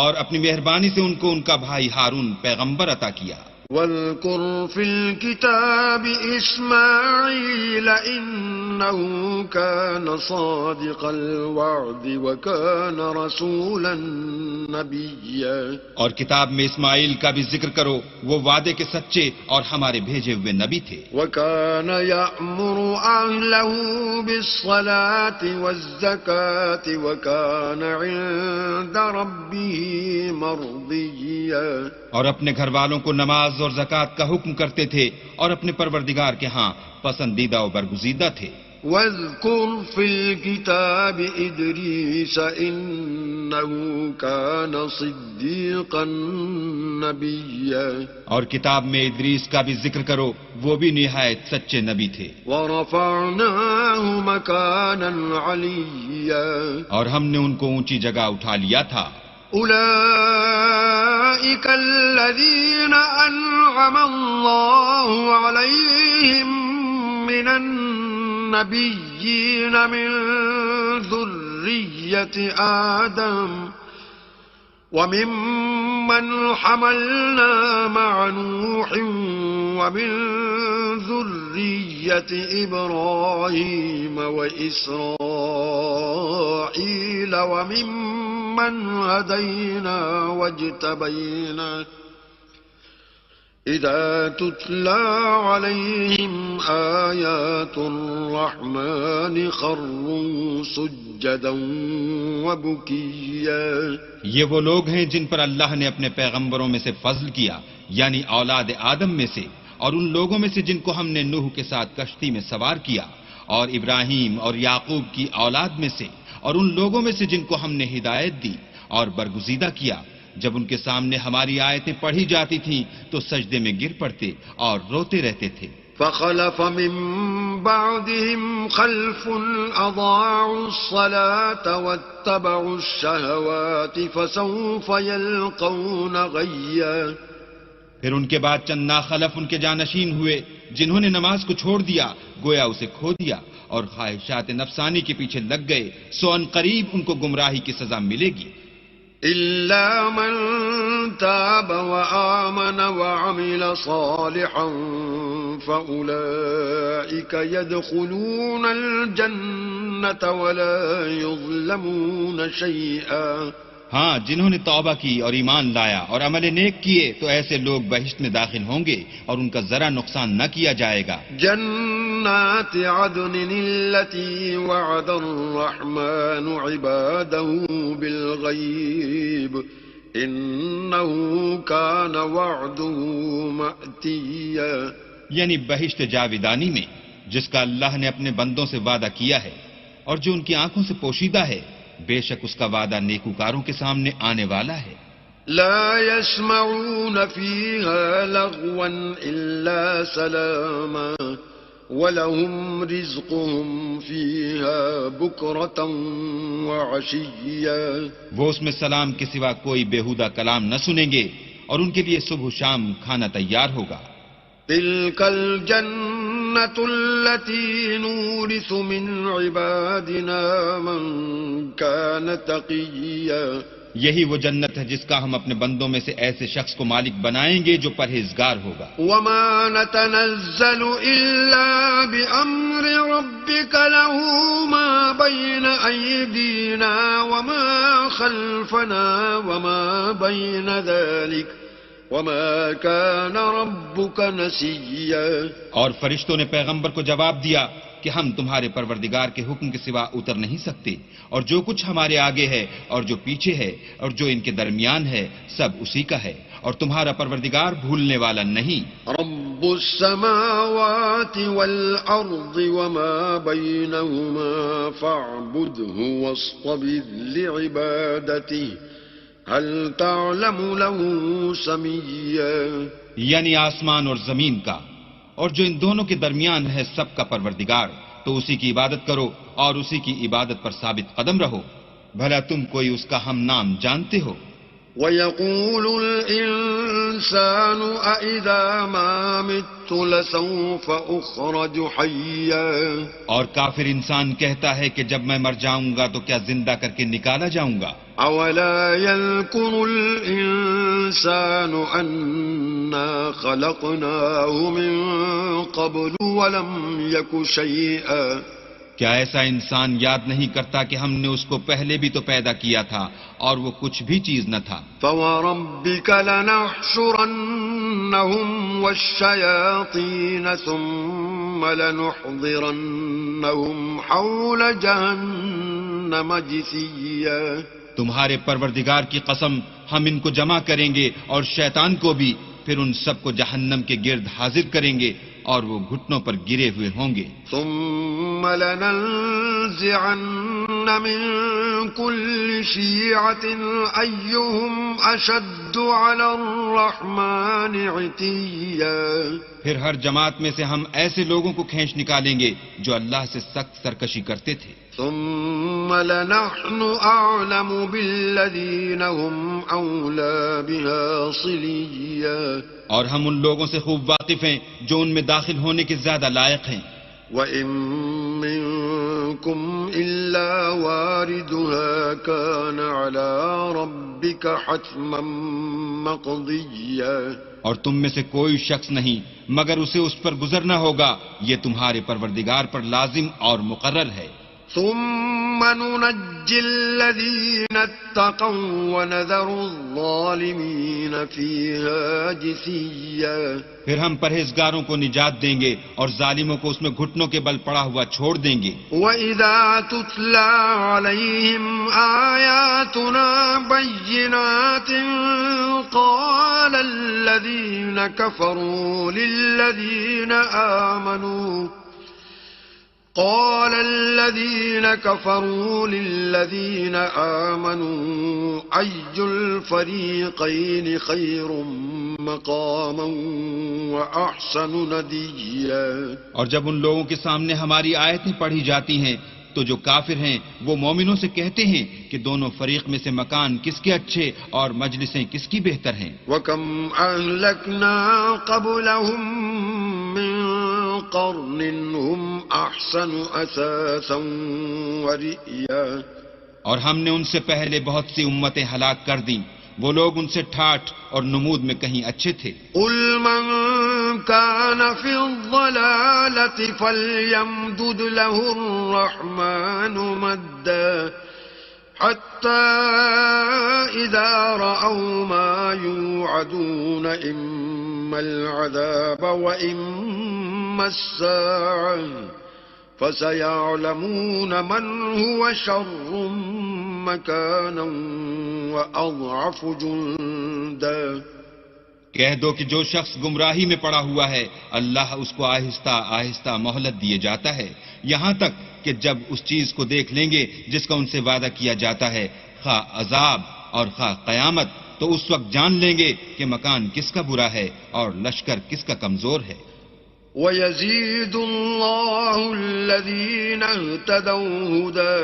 اور اپنی مہربانی سے ان کو ان کا بھائی ہارون پیغمبر عطا کیا. واذكر في الكتاب إسماعيل إنه كان صادق الوعد وكان رسولا نبيا. اور کتاب میں اسماعیل کا بھی ذکر کرو، وہ وعدے کے سچے اور ہمارے بھیجے ہوئے نبی تھے. وكان يأمر أهله بالصلاة والزكاة وكان عند ربه مرضيا. اور اپنے گھر والوں کو نماز اور زکوٰۃ کا حکم کرتے تھے اور اپنے پروردگار کے ہاں پسندیدہ و برگزیدہ تھے. واذكر في الكتاب إدريس إنه كان صديقا نبيا. اور کتاب میں ادریس کا بھی ذکر کرو، وہ بھی نہایت سچے نبی تھے. ورفعناه مكانا عليا. اور ہم نے ان کو اونچی جگہ اٹھا لیا تھا. أولئك الذين أنعم الله عليهم من النبيين من ذرية آدم وممن حملنا مع نوح ومن ذرية إبراهيم وإسرائيل وممن هدينا واجتبينا إذا تتلى عليهم آيات الرحمن خروا سجدا وبكيا. یہ وہ لوگ ہیں جن پر اللہ نے اپنے پیغمبروں میں سے فضل کیا، یعنی اولاد آدم میں سے، اور ان لوگوں میں سے جن کو ہم نے نوح کے ساتھ کشتی میں سوار کیا، اور ابراہیم اور یعقوب کی اولاد میں سے، اور ان لوگوں میں سے جن کو ہم نے ہدایت دی اور برگزیدہ کیا، جب ان کے سامنے ہماری آیتیں پڑھی جاتی تھیں تو سجدے میں گر پڑتے اور روتے رہتے تھے. فخلف من بعدهم خلف أضاعوا الصلاة واتبعوا الشهوات فسوف يلقون غيا. پھر ان کے بعد چند ناخلف ان کے جانشین ہوئے جنہوں نے نماز کو چھوڑ دیا، گویا اسے کھو دیا اور خواہشات نفسانی کے پیچھے لگ گئے، سو ان قریب ان کو گمراہی کی سزا ملے گی. إلا من تاب وآمن وعمل صالحا فأولئك يدخلون الجنة ولا يظلمون شيئا. ہاں، جنہوں نے توبہ کی اور ایمان لایا اور عمل نیک کیے تو ایسے لوگ بہشت میں داخل ہوں گے اور ان کا ذرا نقصان نہ کیا جائے گا. جنات عدن التي وعد الرحمن عباده بالغيب إنه كان وعده مأتيا. یعنی بہشت جاویدانی میں جس کا اللہ نے اپنے بندوں سے وعدہ کیا ہے اور جو ان کی آنکھوں سے پوشیدہ ہے، بے شک اس کا وعدہ نیکوکاروں کے سامنے آنے والا ہے. لا يسمعون فيها لغوا إلا سلاما وَلَهُمْ رِزْقُهُمْ فِيهَا بُكْرَةً وَعَشِيًّا. وہ اس میں سلام کے سوا کوئی بیہودہ کلام نہ سنیں گے اور ان کے لیے صبح و شام کھانا تیار ہوگا. تِلْكَ الْجَنَّةُ الَّتِي نُورِثُ مِنْ عِبَادِنَا مَنْ كَانَ تَقِيًّا. یہی وہ جنت ہے جس کا ہم اپنے بندوں میں سے ایسے شخص کو مالک بنائیں گے جو پرہیزگار ہوگا. وَمَا نَتَنَزَّلُ إِلَّا بِأَمْرِ رَبِّكَ لَهُ مَا بَيْنَ أَيْدِينَا وَمَا خَلْفَنَا وَمَا بَيْنَ ذَلِكَ وَمَا كَانَ رَبُّكَ نَسِيًّا. اور فرشتوں نے پیغمبر کو جواب دیا کہ ہم تمہارے پروردگار کے حکم کے سوا اتر نہیں سکتے، اور جو کچھ ہمارے آگے ہے اور جو پیچھے ہے اور جو ان کے درمیان ہے سب اسی کا ہے، اور تمہارا پروردگار بھولنے والا نہیں. رب السماوات والأرض وما بينهما فاعبده واصطبر لعبادته هل تعلم له سميا. یعنی آسمان اور زمین کا اور جو ان دونوں کے درمیان ہے سب کا پروردگار، تو اسی کی عبادت کرو اور اسی کی عبادت پر ثابت قدم رہو. بھلا تم کوئی اس کا ہم نام جانتے ہو؟ وَيَقُولُ الْإِنسَانُ أَإِذَا مَا مِتُّ لَسَوْفَ أُخْرَجُ حَيًّا. اور کافر انسان کہتا ہے کہ جب میں مر جاؤں گا تو کیا زندہ کر کے نکالا جاؤں گا. أَوَلَا يَذْكُرُ الْإِنسَانُ أَنَّا خَلَقْنَاهُ مِن قَبْلُ وَلَمْ يَكُ شَيْئًا. کیا ایسا انسان یاد نہیں کرتا کہ ہم نے اس کو پہلے بھی تو پیدا کیا تھا اور وہ کچھ بھی چیز نہ تھا. فَوَرَبِّكَ لَنَحْشُرَنَّهُمْ وَالشَّيَاطِينَ ثُمَّ لَنُحْضِرَنَّهُمْ حَوْلَ جَهَنَّمَ جِثِيًّا. تمہارے پروردگار کی قسم ہم ان کو جمع کریں گے اور شیطان کو بھی، پھر ان سب کو جہنم کے گرد حاضر کریں گے اور وہ گھٹنوں پر گرے ہوئے ہوں گے. ثم لننزعن من كل شيعة أيهم أشد على الرحمن عتيا. پھر ہر جماعت میں سے ہم ایسے لوگوں کو کھینچ نکالیں گے جو اللہ سے سخت سرکشی کرتے تھے. ثم لنحن أعلم بالذين هم أولى بها صليا. اور ہم ان لوگوں سے خوب واقف ہیں جو ان میں داخل ہونے کے زیادہ لائق ہیں. وَإِن مِّنكُمْ إِلَّا وَارِدُهَا كَانَ عَلَى رَبِّكَ حَتْمًا مَّقْضِيًّا. اور تم میں سے کوئی شخص نہیں مگر اسے اس پر گزرنا ہوگا، یہ تمہارے پروردگار پر لازم اور مقرر ہے. ثم ننجي الذين اتقوا ونذر الظالمين فيها جثيا. پھر ہم پرہیزگاروں کو نجات دیں گے اور ظالموں کو اس میں گھٹنوں کے بل پڑا ہوا چھوڑ دیں گے. وَإِذَا تُتْلَى عَلَيْهِمْ آيَاتُنَا بَيِّنَاتٍ قَالَ الَّذِينَ كَفَرُوا لِلَّذِينَ آمَنُوا قال الذين كفروا للذين آمنوا أي الفريقين خير مقاما وأحسن نديا. اور جب ان لوگوں کے سامنے ہماری آیتیں پڑھی جاتی ہیں تو جو کافر ہیں وہ مومنوں سے کہتے ہیں کہ دونوں فریق میں سے مکان کس کے اچھے اور مجلسیں کس کی بہتر ہیں. وَكَمْ أَهْلَكْنَا قَبْلَهُمْ مِنْ قَرْنٍ هُمْ أَحْسَنُ أَثَاثًا وَرِئْيًا. اور ہم نے ان سے پہلے بہت سی امتیں ہلاک کر دیں، وہ لوگ ان سے ٹھاٹھ اور نمود میں کہیں اچھے تھے. قُلْ مَنْ كَانَ فِي الضَّلَالَةِ فَلْيَمْدُدْ لَهُ الرَّحْمَنُ مَدًّا حَتَّى إِذَا رَأَوْا مَا يُوعَدُونَ إِمَّا الْعَذَابَ وَإِمَّا السَّاعَةَ فَسَيَعْلَمُونَ مَنْ هُوَ شَرٌّ مَكَانًا وَأَضْعَفُ جُنْدًا. کہہ دو کہ جو شخص گمراہی میں پڑا ہوا ہے اللہ اس کو آہستہ آہستہ مہلت دیے جاتا ہے، یہاں تک کہ جب اس چیز کو دیکھ لیں گے جس کا ان سے وعدہ کیا جاتا ہے، خواہ عذاب اور خواہ قیامت، تو اس وقت جان لیں گے کہ مکان کس کا برا ہے اور لشکر کس کا کمزور ہے. وَيَزِيدُ اللَّهُ الَّذِينَ اهْتَدَوْا هُدًى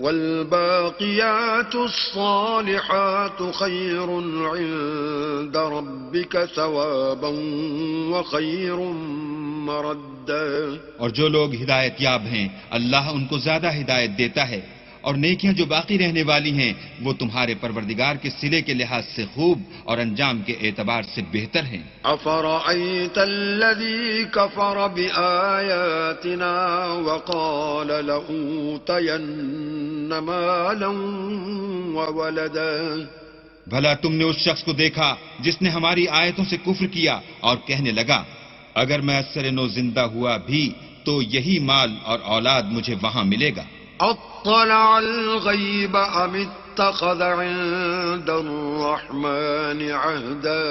وَالْبَاقِيَاتُ الصَّالِحَاتُ خَيْرٌ عِندَ رَبِّكَ ثَوَابًا وَخَيْرٌ مَرَدًّا. اور جو لوگ ہدایت یاب ہیں اللہ ان کو زیادہ ہدایت دیتا ہے، اور نیکیاں جو باقی رہنے والی ہیں وہ تمہارے پروردگار کے صلے کے لحاظ سے خوب اور انجام کے اعتبار سے بہتر ہیں. أَفَرَأَيْتَ الَّذِي كَفَرَ بِآيَاتِنَا وَقَالَ لَأُوتَيَنَّ مَالًا وَوَلَدًا. بھلا تم نے اس شخص کو دیکھا جس نے ہماری آیتوں سے کفر کیا اور کہنے لگا اگر میں اثر نو زندہ ہوا بھی تو یہی مال اور اولاد مجھے وہاں ملے گا. اطلع الغیب ام اتخذ عند الرحمن عہدا.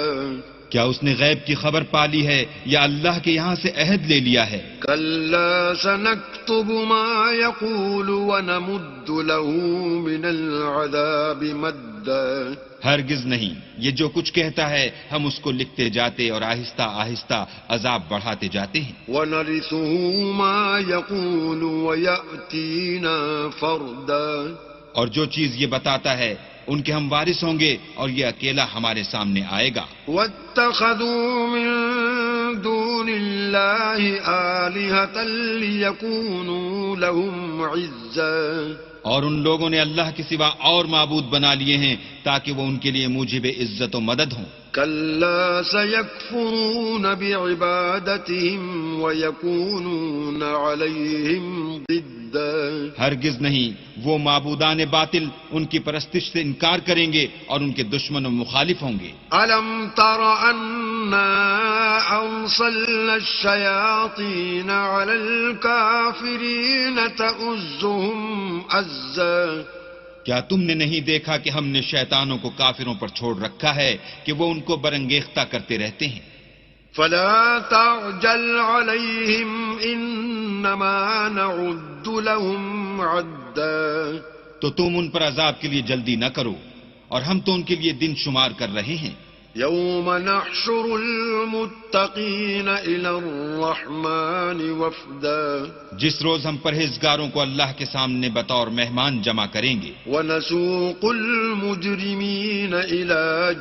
کیا اس نے غیب کی خبر پالی ہے یا اللہ کے یہاں سے عہد لے لیا ہے؟ کلا سنکتب ما یقول ونمد له من العذاب مدا. ہرگز نہیں، یہ جو کچھ کہتا ہے ہم اس کو لکھتے جاتے اور آہستہ آہستہ عذاب بڑھاتے جاتے ہیں. وَنَرِثُهُ مَا يَقُولُ وَيَأْتِينَا فَرْدًا. اور جو چیز یہ بتاتا ہے ان کے ہم وارث ہوں گے اور یہ اکیلا ہمارے سامنے آئے گا. وَاتَّخَذُوا مِن دُونِ اللَّهِ آلِهَةً لِيَكُونُوا لَهُمْ عِزًّا. اور ان لوگوں نے اللہ کے سوا اور معبود بنا لیے ہیں تاکہ وہ ان کے لیے موجب عزت و مدد ہوں. کلا سیکفرون بعبادتهم ویکونون علیہم ضدا. ہرگز نہیں، وہ معبودان باطل ان کی پرستش سے انکار کریں گے اور ان کے دشمن و مخالف ہوں گے. الم تر انا ارسلنا الشیاطین علی الکافرین تؤزهم عزا. کیا تم نے نہیں دیکھا کہ ہم نے شیطانوں کو کافروں پر چھوڑ رکھا ہے کہ وہ ان کو برانگیختہ کرتے رہتے ہیں. فلا تعجل علیہم انما نعد لهم عدا. تو تم ان پر عذاب کے لیے جلدی نہ کرو اور ہم تو ان کے لیے دن شمار کر رہے ہیں. یوم نحشر المتقین الی الرحمن وفدا. جس روز ہم پرہیزگاروں کو اللہ کے سامنے بطور مہمان جمع کریں گے. ونسوق المجرمین الی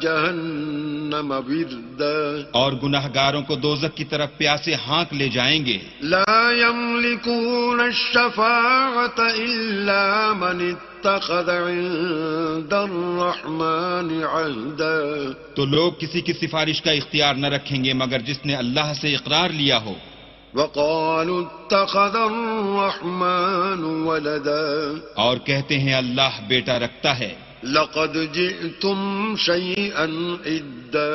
جہنم وردا. اور گناہگاروں کو دوزخ کی طرف پیاسے ہانک لے جائیں گے. لا یملکون الشفاعة الا من اتخذ عند الرحمن عہدا. تو لوگ کسی کی سفارش کا اختیار نہ رکھیں گے مگر جس نے اللہ سے اقرار لیا ہو. وقالوا اتخذ الرحمن ولدا. اور کہتے ہیں اللہ بیٹا رکھتا ہے. لقد جئتم شيئا ادا.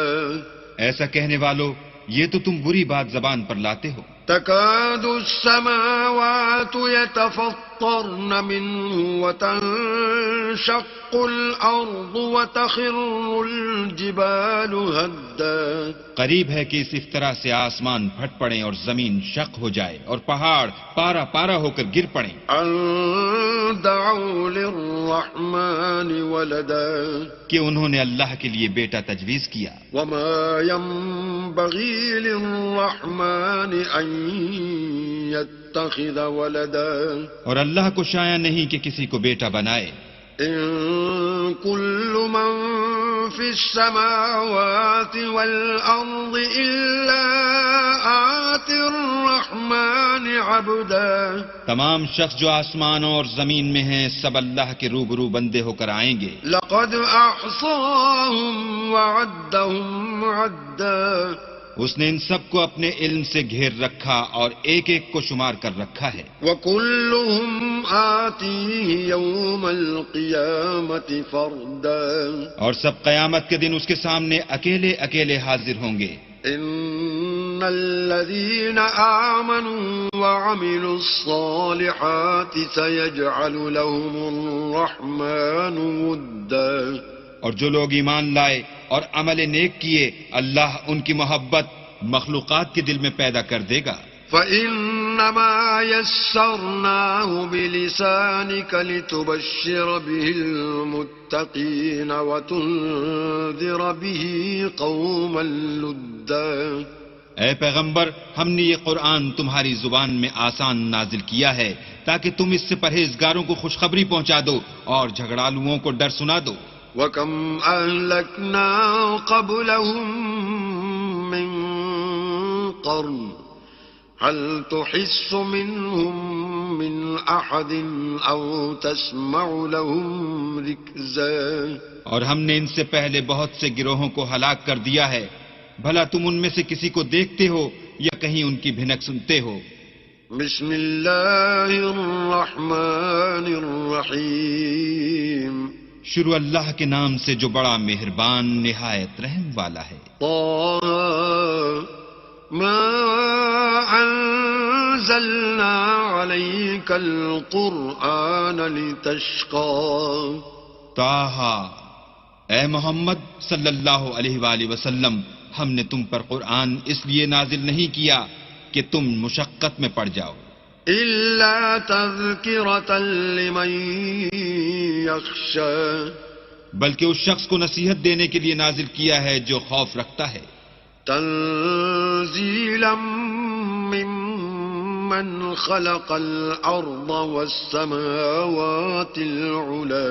ایسا کہنے والو یہ تو تم بری بات زبان پر لاتے ہو. تكاد السماوات يتفطرن منه وتنشق وتنشق الأرض وتخر الجبال هدا قریب ہے کہ اس افطرا سے آسمان پھٹ پڑیں اور زمین شق ہو جائے اور پہاڑ پارا پارا ہو کر گر پڑیں أن دعوا للرحمن ولدا کہ انہوں نے اللہ کے لیے بیٹا تجویز کیا. وما ينبغي للرحمن أن يتخذ ولدا اور اللہ کو شایع نہیں کہ کسی کو بیٹا بنائے. إن كل من في السماوات والأرض إلا آتي الرحمن عبدا تمام شخص جو آسمانوں اور زمین میں ہیں سب اللہ کے روبرو بندے ہو کر آئیں گے. لقد أحصاهم وعدهم عدا اس نے ان سب کو اپنے علم سے گھیر رکھا اور ایک ایک کو شمار کر رکھا ہے. وكلهم آتيه يوم القيامة فردا اور سب قیامت کے دن اس کے سامنے اکیلے اکیلے حاضر ہوں گے. إن الذين آمنوا وعملوا الصالحات سيجعل لهم الرحمن ودا اور جو لوگ ایمان لائے اور عمل نیک کیے اللہ ان کی محبت مخلوقات کے دل میں پیدا کر دے گا. فإنما يسرناه بلسانك لتبشر به المتقين وتنذر به قوما لدا اے پیغمبر ہم نے یہ قرآن تمہاری زبان میں آسان نازل کیا ہے تاکہ تم اس سے پرہیزگاروں کو خوشخبری پہنچا دو اور جھگڑالوؤں کو ڈر سنا دو. وَكَمْ أَهْلَكْنَا قَبْلَهُمْ مِنْ قَرْنٍ هَلْ تُحِسُّ مِنْهُمْ مِنْ أَحَدٍ أَوْ تَسْمَعُ لَهُمْ رِكْزًا اور ہم نے ان سے پہلے بہت سے گروہوں کو ہلاک کر دیا ہے بھلا تم ان میں سے کسی کو دیکھتے ہو یا کہیں ان کی بھنک سنتے ہو. بسم اللہ الرحمن الرحیم شروع اللہ کے نام سے جو بڑا مہربان نہایت رحم والا ہے. طه ما انزلنا عليك القرآن لتشقى طه اے محمد صلی اللہ علیہ وآلہ وسلم ہم نے تم پر قرآن اس لیے نازل نہیں کیا کہ تم مشقت میں پڑ جاؤ إلا تذكرة لمن يخشى بلکہ اس شخص کو نصیحت دینے کے لیے نازل کیا ہے جو خوف رکھتا ہے. تنزيلا ممن خلق الأرض والسماوات العلى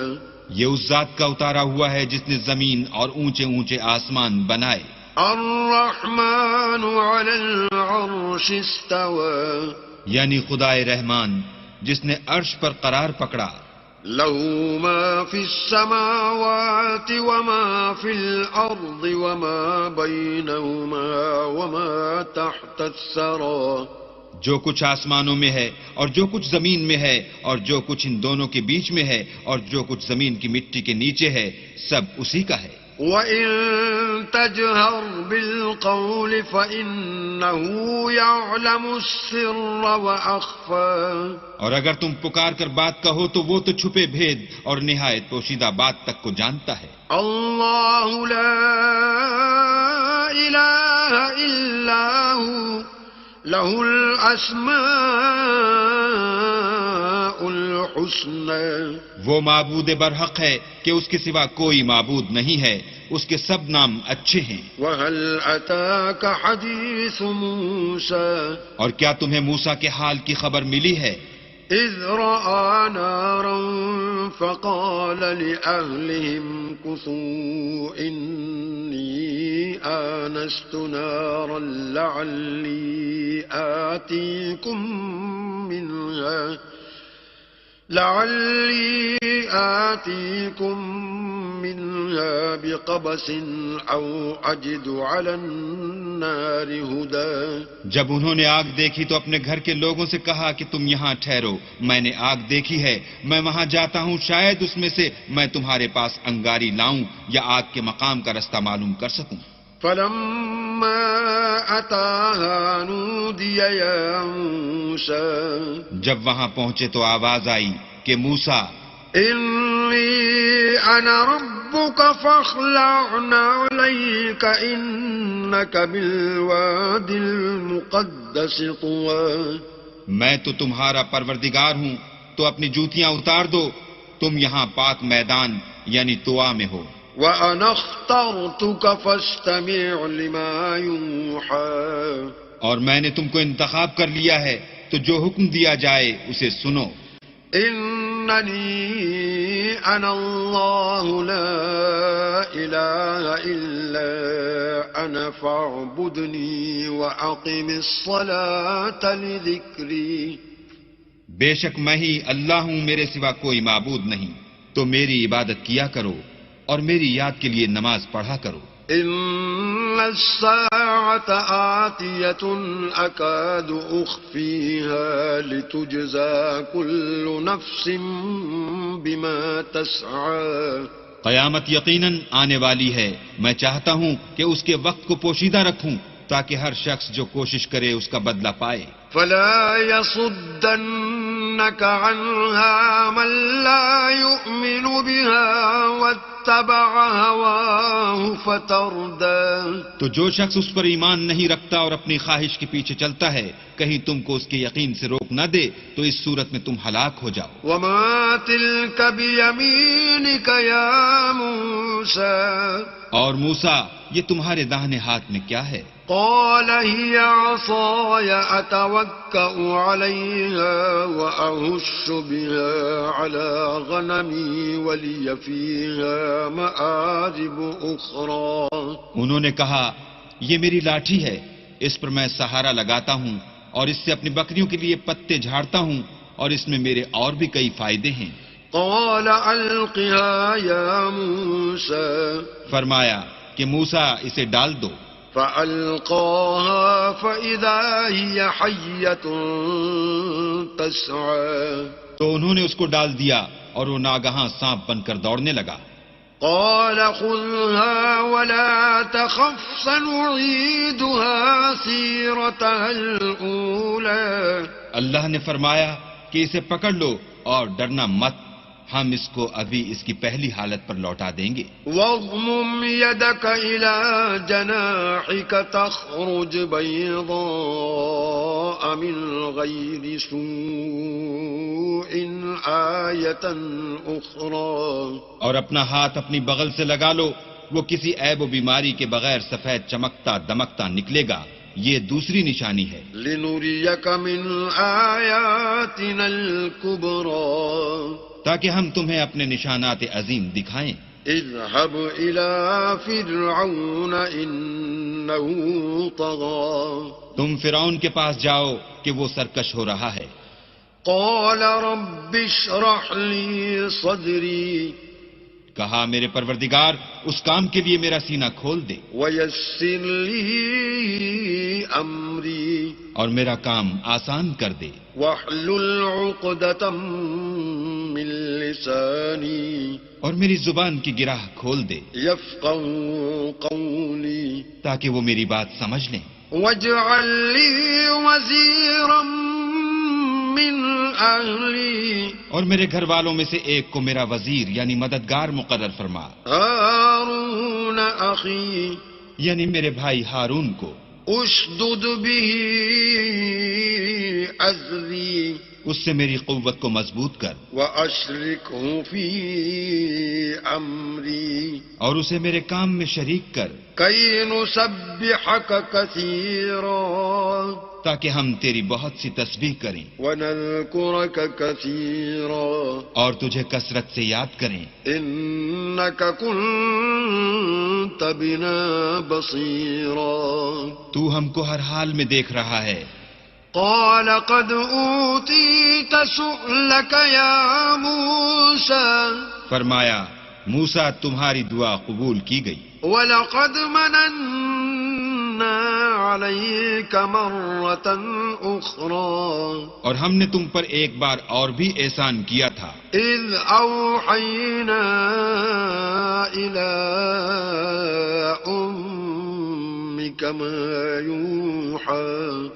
یہ اس ذات کا اتارا ہوا ہے جس نے زمین اور اونچے اونچے آسمان بنائے. الرحمن على العرش استوى یعنی خدائے رحمان جس نے عرش پر قرار پکڑا. له ما في السماوات وما في الأرض وما بينهما وما تحت الثرى جو کچھ آسمانوں میں ہے اور جو کچھ زمین میں ہے اور جو کچھ ان دونوں کے بیچ میں ہے اور جو کچھ زمین کی مٹی کے نیچے ہے سب اسی کا ہے. وَإِن تَجْهَرْ بِالْقَوْلِ فَإِنَّهُ يَعْلَمُ السِّرَّ وَأَخْفَى اور اگر تم پکار کر بات کہو تو وہ تو چھپے بھید اور نہایت پوشیدہ بات تک کو جانتا ہے. اللہ لا الہ الا ہو له الاسماء الحسنى وہ معبود برحق ہے کہ اس کے سوا کوئی معبود نہیں ہے اس کے سب نام اچھے ہیں. وهل اتاك حديث موسى اور کیا تمہیں موسیٰ کے حال کی خبر ملی ہے؟ اذ رأى نارا فقال لأهلهم كثوا إني آنست نارا لعلي آتيكم منها بقبس أو أجد على النار هدى جب انہوں نے آگ دیکھی تو اپنے گھر کے لوگوں سے کہا کہ تم یہاں ٹھہرو میں نے آگ دیکھی ہے میں وہاں جاتا ہوں شاید اس میں سے میں تمہارے پاس انگاری لاؤں یا آگ کے مقام کا رستہ معلوم کر سکوں. فلما أتاها نودي يا موسى جب وہاں پہنچے تو آواز آئی کہ موسیٰ إني إني أنا ربك فاخلع نعليك إنك بالواد المقدس طوى. میں تو تمہارا پروردگار ہوں، تو اپنی جوتیاں اتار دو، تم یہاں پاک میدان یعنی طوا میں ہو. وأنا اخترتك فاستمع لما يوحى. اور میں نے تم کو انتخاب کر لیا ہے، تو جو حکم دیا جائے اسے سنو. إنني أنا الله لا إله إلا أنا فاعبدني وأقم الصلاة لذكري. بے شک میں ہی اللہ ہوں، میرے سوا کوئی معبود نہیں، تو میری عبادت کیا کرو اور میری یاد کے لیے نماز پڑھا کرو. إن الساعة آتية أكاد أخفيها لتجزى كل نفس بما تسعى. قیامت یقیناً آنے والی ہے، میں چاہتا ہوں کہ اس کے وقت کو پوشیدہ رکھوں تاکہ ہر شخص جو کوشش کرے اس کا بدلہ پائے. فلا يصدنك عنها من لا يؤمن بها واتبع هواه فتردى. تو جو شخص اس پر ایمان نہیں رکھتا اور اپنی خواہش کے پیچھے چلتا ہے، کہیں تم کو اس کے یقین سے روک نہ دے تو اس صورت میں تم ہلاک ہو جاؤ. وما تلك بيمينك يا موسى. اور موسیٰ، یہ تمہارے داہنے ہاتھ میں کیا ہے؟ قال هي عصاي أتوكأ عليها وأهش بها على غنمي ولي فيها مآرب أخرى. انہوں نے کہا، یہ میری لاٹھی ہے، اس پر میں سہارا لگاتا ہوں اور اس سے اپنی بکریوں کے لیے پتے جھاڑتا ہوں اور اس میں میرے اور بھی کئی فائدے ہیں. قال ألقها يا موسى. فرمایا کہ موسیٰ اسے ڈال دو. فألقاها فإذا هي حية تسعى. تو انہوں نے اس کو ڈال دیا اور وہ ناگہاں سانپ بن کر دوڑنے لگا. قال خذها ولا تخف سنعيدها سيرتها الأولى. اللہ نے فرمایا کہ اسے پکڑ لو اور ڈرنا مت، ہم اس کو ابھی اس کی پہلی حالت پر لوٹا دیں گے. واضمم يدك إلى جناحك تخرج بيضاء من غير سوء آية أخرى. اور اپنا ہاتھ اپنی بغل سے لگا لو، وہ کسی عیب و بیماری کے بغیر سفید چمکتا دمکتا نکلے گا، یہ دوسری نشانی ہے. لنريك من آياتنا الكبرى. تاکہ ہم تمہیں اپنے نشانات عظیم دکھائیں. اذهب إلى فرعون إنه طغى. تم فرعون کے پاس جاؤ کہ وہ سرکش ہو رہا ہے. قال رب اشرح لي صدري. کہا میرے پروردگار اس کام کے لیے میرا سینہ کھول دے ويسر لي أمري. اور میرا کام آسان کر دے. واحلل عقدة من لساني. اور میری زبان کی گرہ کھول دے يفقهوا قولي. تاکہ وہ میری بات سمجھ لیں. واجعل لي وزيرا من أهلي. اور میرے گھر والوں میں سے ایک کو میرا وزیر یعنی مددگار مقرر فرما. هارون أخي. یعنی میرے بھائی ہارون کو. اشدد به أزري. اس سے میری قوت کو مضبوط کر. وأشركه في أمري. اور اسے میرے کام میں شریک کر. كي نسبحك كثيرا. تاکہ ہم تیری بہت سی تسبیح کریں ونذكرك كثيرا. اور تجھے کثرت سے یاد کریں. إنك كنت بنا بصيرا. تو ہم کو ہر حال میں دیکھ رہا ہے. قال قد أوتيت سؤلك يا موسى. فرمایا موسیٰ تمہاری دعا قبول کی گئی. ولقد مننا عليك مرة أخرى. اور ہم نے تم پر ایک بار اور بھی احسان کیا تھا. إذ أوحينا إلى أمك ما يوحى.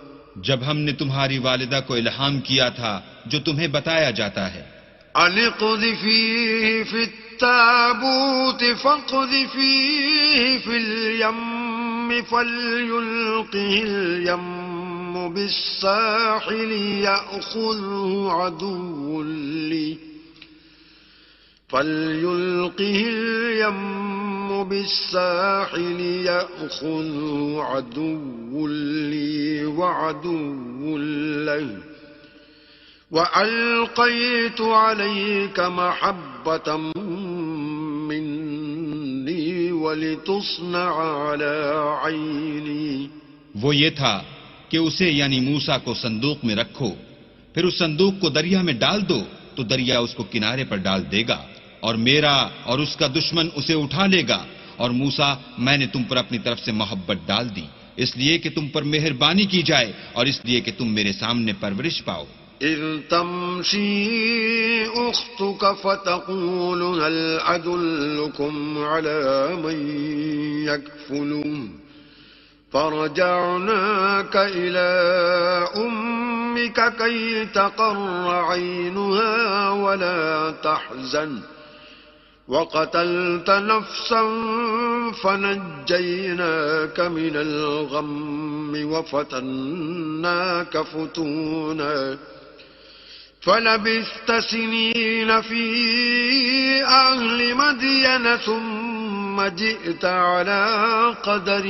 جب ہم نے تمہاری والدہ کو الہام کیا تھا جو تمہیں بتایا جاتا ہے. أن اقذفيه في التابوت فاقذفيه في اليم فليلقه اليم بالساحل يأخذه عدو لي فليلقه اليم بالساحل يأخذه عدو لي وعدو له وألقيت عليك محبة مني ولتصنع على عيني. وہ یہ تھا کہ اسے یعنی موسیٰ کو صندوق میں رکھو، پھر اس صندوق کو دریا میں ڈال دو تو دریا اس کو کنارے پر ڈال دے گا، اور میرا اور اس کا دشمن اسے اٹھا لے گا. اور موسیٰ میں نے تم پر اپنی طرف سے محبت ڈال دی، اس لیے کہ تم پر مہربانی کی جائے اور اس لیے کہ تم میرے سامنے پرورش پاؤ. إذ تمشي أختك فتقول هل أدلكم على من يكفله فرجعناك إلى أمك كي تقر عينها ولا تحزن وقتلت نفسا فنجيناك من الغم وفتناك فتونا فلبثت سنين في أهل مدين ثم جئت على قدر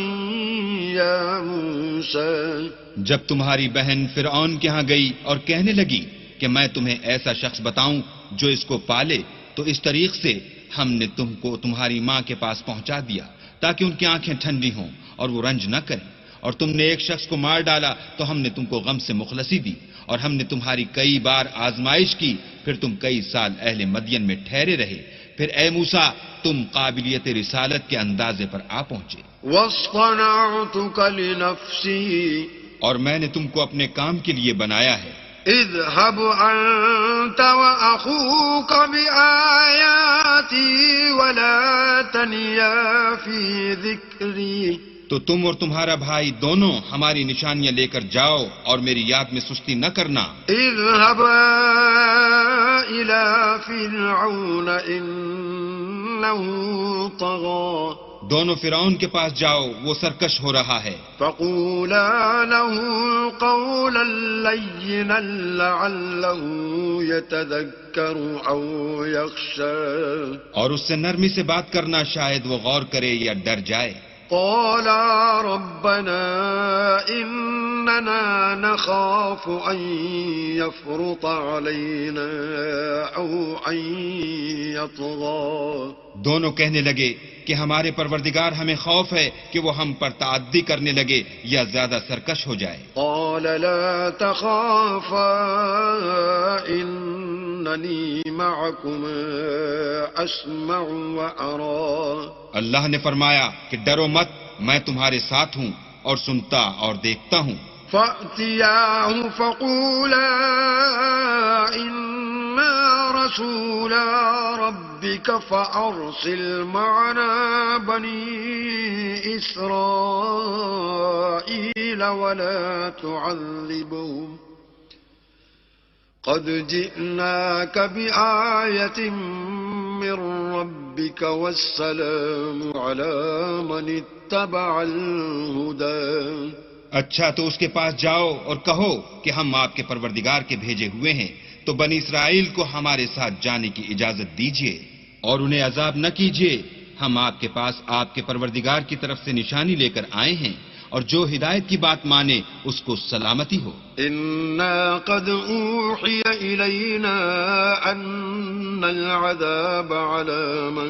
يا موسى. جب تمہاری بہن فرعون کے ہاں گئی اور کہنے لگی کہ میں تمہیں ایسا شخص بتاؤں جو اس کو پالے، تو اس طریق سے ہم نے تم کو تمہاری ماں کے پاس پہنچا دیا تاکہ ان کی آنکھیں ٹھنڈی ہوں اور وہ رنج نہ کریں. اور تم نے ایک شخص کو مار ڈالا تو ہم نے تم کو غم سے مخلصی دی، اور ہم نے تمہاری کئی بار آزمائش کی، پھر تم کئی سال اہل مدین میں ٹھہرے رہے. پھر اے موسیٰ تم قابلیت رسالت کے اندازے پر آ پہنچے. واصطنعتك لنفسي اور میں نے تم کو اپنے کام کے لیے بنایا ہے. اذهب أنت وأخوك بآياتي ولا تنيا في ذكري. تو تم اور تمہارا بھائی دونوں ہماری نشانیاں لے کر جاؤ اور میری یاد میں سستی نہ کرنا. اذهبا إلى فرعون إنه طغى. دونوں فرعون کے پاس جاؤ، وہ سرکش ہو رہا ہے. فقولا له قولا لينا لعله يتذكر أو يخشى. اور اس سے نرمی سے بات کرنا، شاید وہ غور کرے یا ڈر جائے. قالا ربنا إننا نخاف أن يفرط علينا أو أن يطغى. دونوں کہنے لگے کہ ہمارے پروردگار ہمیں خوف ہے کہ وہ ہم پر تعدی کرنے لگے یا زیادہ سرکش ہو جائے. قال لا تخافا إنني معكما أسمع وأرى. اللہ نے فرمایا کہ ڈرو مت، میں تمہارے ساتھ ہوں اور سنتا اور دیکھتا ہوں. فأتياه فقولا إنا رسولا ربك فأرسل معنا بني إسرائيل ولا تعذبهم قد جئناك بآية من ربك والسلام على من اتبع الهدى. اچھا تو اس کے پاس جاؤ اور کہو کہ ہم آپ کے پروردگار کے بھیجے ہوئے ہیں، تو بنی اسرائیل کو ہمارے ساتھ جانے کی اجازت دیجیے اور انہیں عذاب نہ کیجیے. ہم آپ کے پاس آپ کے پروردگار کی طرف سے نشانی لے کر آئے ہیں، اور جو ہدایت کی بات مانے اس کو سلامتی ہو. إنا قد أوحي إلينا أن العذاب على من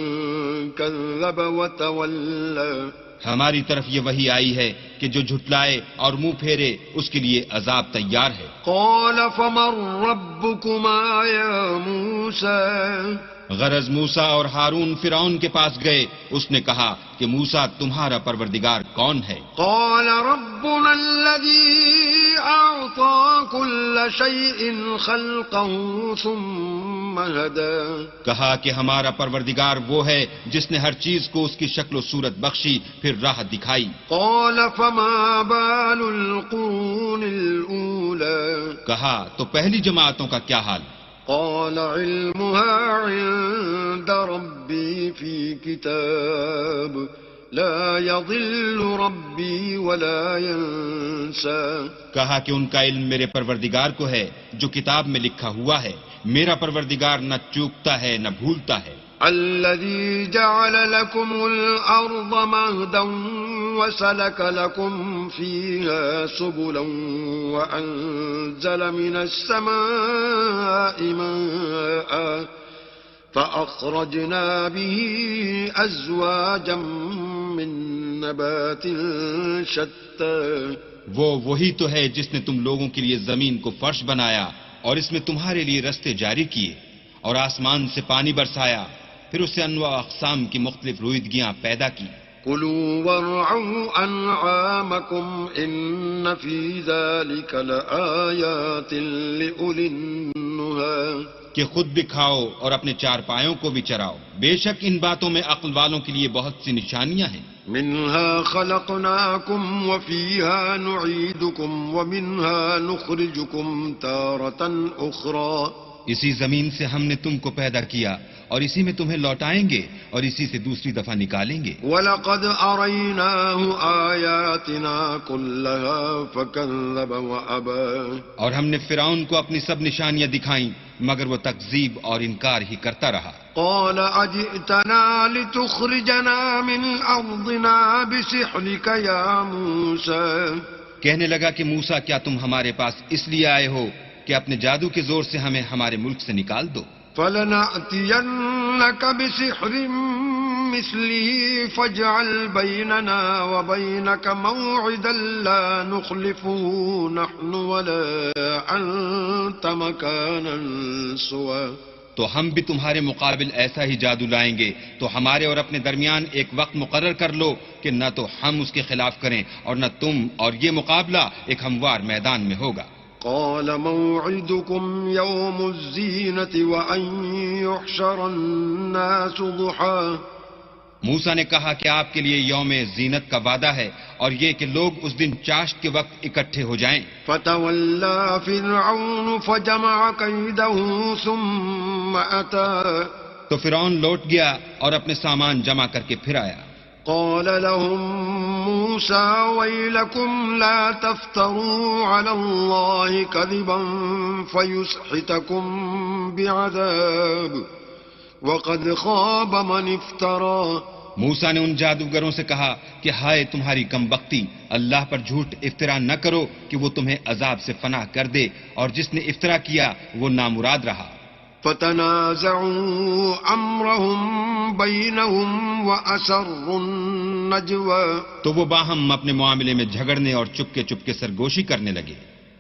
كذب وتولى. ہماری طرف یہ وحی آئی ہے کہ جو جھٹلائے اور منہ پھیرے اس کے لیے عذاب تیار ہے. قال فمن ربكما يا موسى. غرض موسیٰ اور ہارون فرعون کے پاس گئے. اس نے کہا کہ موسیٰ تمہارا پروردگار کون ہے؟ قال ربنا الذي أعطى كل شيء خلقه ثم هدى. کہا کہ ہمارا پروردگار وہ ہے جس نے ہر چیز کو اس کی شکل و صورت بخشی پھر راہ دکھائی. قال فما بال القرون الأولى. کہا تو پہلی جماعتوں کا کیا حال؟ قال قال علمها عند ربي في كتاب لا يضل ربي ولا ينسى. کہا کہ ان کا علم میرے پروردگار کو ہے جو کتاب میں لکھا ہوا ہے. میرا پروردگار نہ چوکتا ہے نہ بھولتا ہے. الذي جعل لكم الأرض مهدا وسلك لكم فيها سبلا وأنزل من السماء ماء فأخرجنا به أزواجا من نبات شتى. وہی تو ہے جس نے تم لوگوں کے لیے زمین کو فرش بنایا اور اس میں تمہارے لیے رستے جاری کیے اور آسمان سے پانی برسایا، پھر اس سے انواع اقسام کی مختلف رویدگیاں پیدا کی. كلوا وارعوا أنعامكم إن في ذلك لآيات لأولي النهى. کہ خود بھی کھاؤ اور اپنے چار پایوں کو بھی چراؤ، بے شک ان باتوں میں عقل والوں کے لیے بہت سی نشانیاں ہیں. منها خلقناكم وفيها نعيدكم ومنها نخرجكم تارة أخرى. اسی زمین سے ہم نے تم کو پیدا کیا اور اسی میں تمہیں لوٹائیں گے اور اسی سے دوسری دفعہ نکالیں گے. وَلَقَدْ أَرَيْنَاهُ آيَاتِنَا كُلَّهَا فَكَذَّبَ وَأَبَى. اور ہم نے فرعون کو اپنی سب نشانیاں دکھائیں مگر وہ تکذیب اور انکار ہی کرتا رہا. قَالَ أَجِئْتَنَا لِتُخْرِجَنَا مِنْ أَرْضِنَا بِسِحْرِكَ يَا مُوسَى. کہنے لگا کہ موسیٰ کیا تم ہمارے پاس اس لیے آئے ہو کہ اپنے جادو کے زور سے ہمیں ہمارے ملک سے نکال دو. فَلَنَأْتِيَنَّكَ بِسِحْرٍ مِثْلِهِ فَاجْعَلْ بَيْنَنَا وَبَيْنَكَ مَوْعِدًا لَا نُخْلِفُهُ نَحْنُ وَلَا أَنْتَ مَكَانًا سُوًى. تو ہم بھی تمہارے مقابل ایسا ہی جادو لائیں گے تو ہمارے اور اپنے درمیان ایک وقت مقرر کر لو کہ نہ تو ہم اس کے خلاف کریں اور نہ تم، اور یہ مقابلہ ایک ہموار میدان میں ہوگا. قال موعدكم يوم الزينة وأن يحشر الناس ضحى. موسیٰ نے کہا کہ آپ کے لیے یوم زینت کا وعدہ ہے اور یہ کہ لوگ اس دن چاشت کے وقت اکٹھے ہو جائیں. فتولى فرعون فجمع كيده ثم أتى. تو فرعون لوٹ گیا اور اپنے سامان جمع کر کے پھر آیا. قال لهم موسى ويلكم لا تفتروا على الله كذبا فيسحتكم بعذاب وقد خاب من افترى. موسیٰ نے ان جادوگروں سے کہا کہ ہائے تمہاری کم بختی، اللہ پر جھوٹ افطرا نہ کرو کہ وہ تمہیں عذاب سے فنا کر دے، اور جس نے افطرا کیا وہ نامراد رہا. فتنازعوا امرهم بينهم واسروا النجوى. تو وہ باہم اپنے معاملے میں جھگڑنے اور چپکے چپکے سرگوشی کرنے لگے.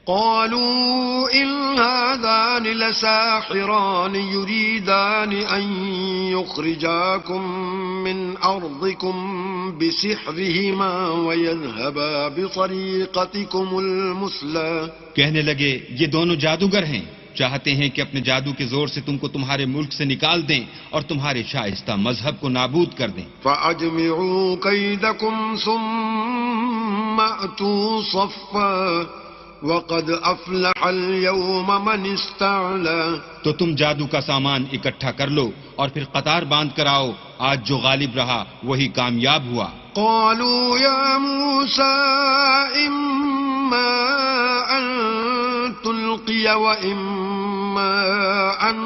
قالوا إن هذان لساحران يريدان أن يخرجاكم من أرضكم بسحرهما ويذهبا بطريقتكم المثلى. کہنے لگے یہ دونوں جادوگر ہیں، چاہتے ہیں کہ اپنے جادو کے زور سے تم کو تمہارے ملک سے نکال دیں اور تمہارے شائستہ مذہب کو نابود کر دیں. فأجمعوا كيدكم ثم أتوا صفا وقد أفلح اليوم من استعلى. تو تم جادو کا سامان اکٹھا کر لو اور پھر قطار باندھ کر آؤ، آج جو غالب رہا وہی کامیاب ہوا. قالوا يا موسى إما أن تلقي وإما أن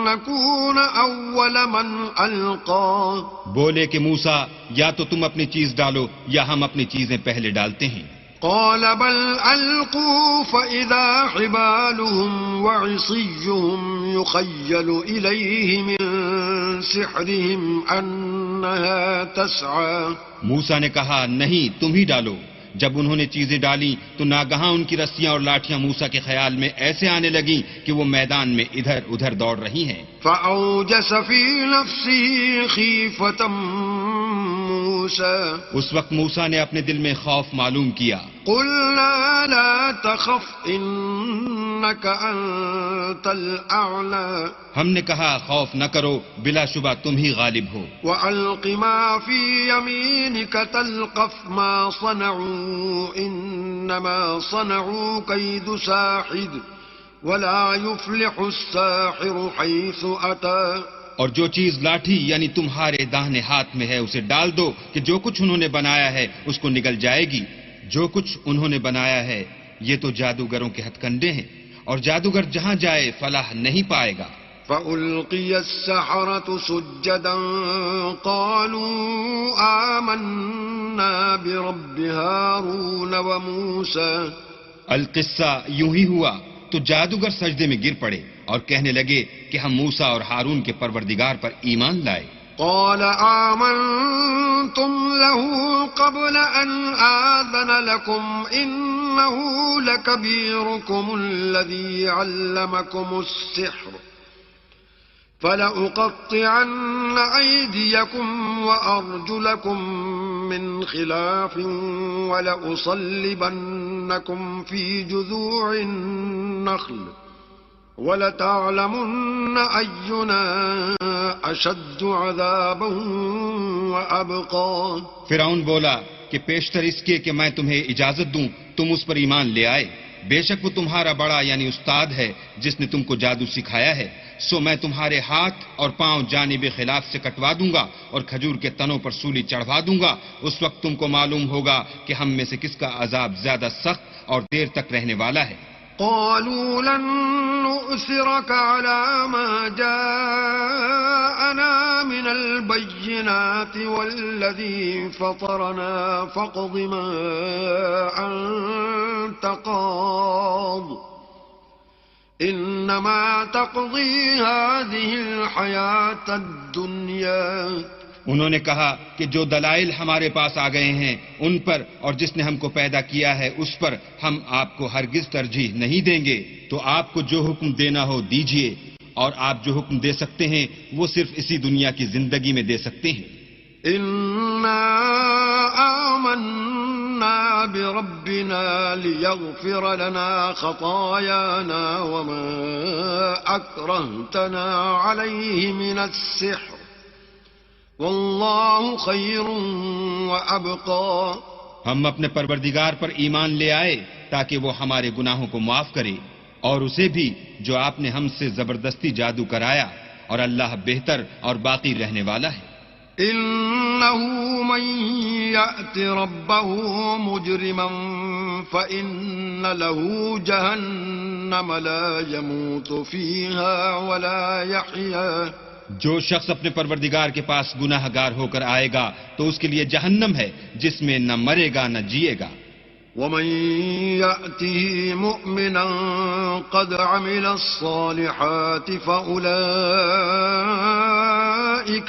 نكون أول من ألقى. بولے کہ موسیٰ یا تو تم اپنی چیز ڈالو یا ہم اپنی چیزیں پہلے ڈالتے ہیں. قال بل ألقوا فإذا حبالهم وعصيهم يخيل إليه من سحرهم أنها تسعى. موسیٰ نے کہا نہیں تم ہی ڈالو. جب انہوں نے چیزیں ڈالی تو ناگہاں ان کی رسیاں اور لاٹھیاں موسیٰ کے خیال میں ایسے آنے لگیں کہ وہ میدان میں ادھر ادھر دوڑ رہی ہیں. فأوجس في نفسه خيفة موسى. اس وقت موسیٰ نے اپنے دل میں خوف معلوم کیا. قلنا لا تخف إنك أنت الأعلى. ہم نے کہا خوف نہ کرو، بلا شبہ تم ہی غالب ہو. وألق ما في يمينك تلقف ما صنعوا إنما صنعوا كيد ساحر ولا يفلح الساحر حيث أتى. اور جو چیز لاٹھی یعنی تمہارے داہنے ہاتھ میں ہے اسے ڈال دو کہ جو کچھ انہوں نے بنایا ہے اس کو نگل جائے گی. جو کچھ انہوں نے بنایا ہے یہ تو جادوگروں کے ہتھ کنڈے ہیں، اور جادوگر جہاں جائے فلاح نہیں پائے گا. فألقي السحرة سجدا قالوا آمنا برب هارون وموسى. القصہ یوں ہی ہوا تو جادوگر سجدے میں گر پڑے اور کہنے لگے کہ ہم موسیٰ اور ہارون کے پروردگار پر ایمان لائے. قال آمنتم له قبل أن آذن لكم إنه لكبيركم الذي علمكم السحر فلأقطعن أيديكم وأرجلكم من خلاف ولأصلبنكم في جذوع النخل وَلَتَعْلَمُنَّ أَيُّنَا أَشَدُّ عَذَابًا وَأَبْقَىٰ. فرعون بولا کہ پیشتر اس کے کہ میں تمہیں اجازت دوں تم اس پر ایمان لے آئے. بے شک وہ تمہارا بڑا یعنی استاد ہے جس نے تم کو جادو سکھایا ہے. سو میں تمہارے ہاتھ اور پاؤں جانب خلاف سے کٹوا دوں گا اور کھجور کے تنوں پر سولی چڑھوا دوں گا. اس وقت تم کو معلوم ہوگا کہ ہم میں سے کس کا عذاب زیادہ سخت اور دیر تک رہنے والا ہے. قالوا لن نؤثرك على ما جاءنا من البينات والذي فطرنا فاقض ما أنت قاض إنما تقضي هذه الحياة الدنيا. انہوں نے کہا کہ جو دلائل ہمارے پاس آ گئے ہیں ان پر اور جس نے ہم کو پیدا کیا ہے اس پر ہم آپ کو ہرگز ترجیح نہیں دیں گے. تو آپ کو جو حکم دینا ہو دیجئے، اور آپ جو حکم دے سکتے ہیں وہ صرف اسی دنیا کی زندگی میں دے سکتے ہیں. انا آمنا بربنا لیغفر لنا خطايانا وما اکرہتنا علیہ من السحر واللہ خیر وابقا. ہم اپنے پروردگار پر ایمان لے آئے تاکہ وہ ہمارے گناہوں کو معاف کرے، اور اسے بھی جو آپ نے ہم سے زبردستی جادو کرایا، اور اللہ بہتر اور باقی رہنے والا ہے. انه من یأت ربه مجرما فإن له جہنم لا يموت فيها ولا يحيا. جو شخص اپنے پروردگار کے پاس گناہ گار ہو کر آئے گا تو اس کے لیے جہنم ہے جس میں نہ مرے گا نہ جیے گا. ومن يأته مؤمنا قد عمل الصالحات فأولئك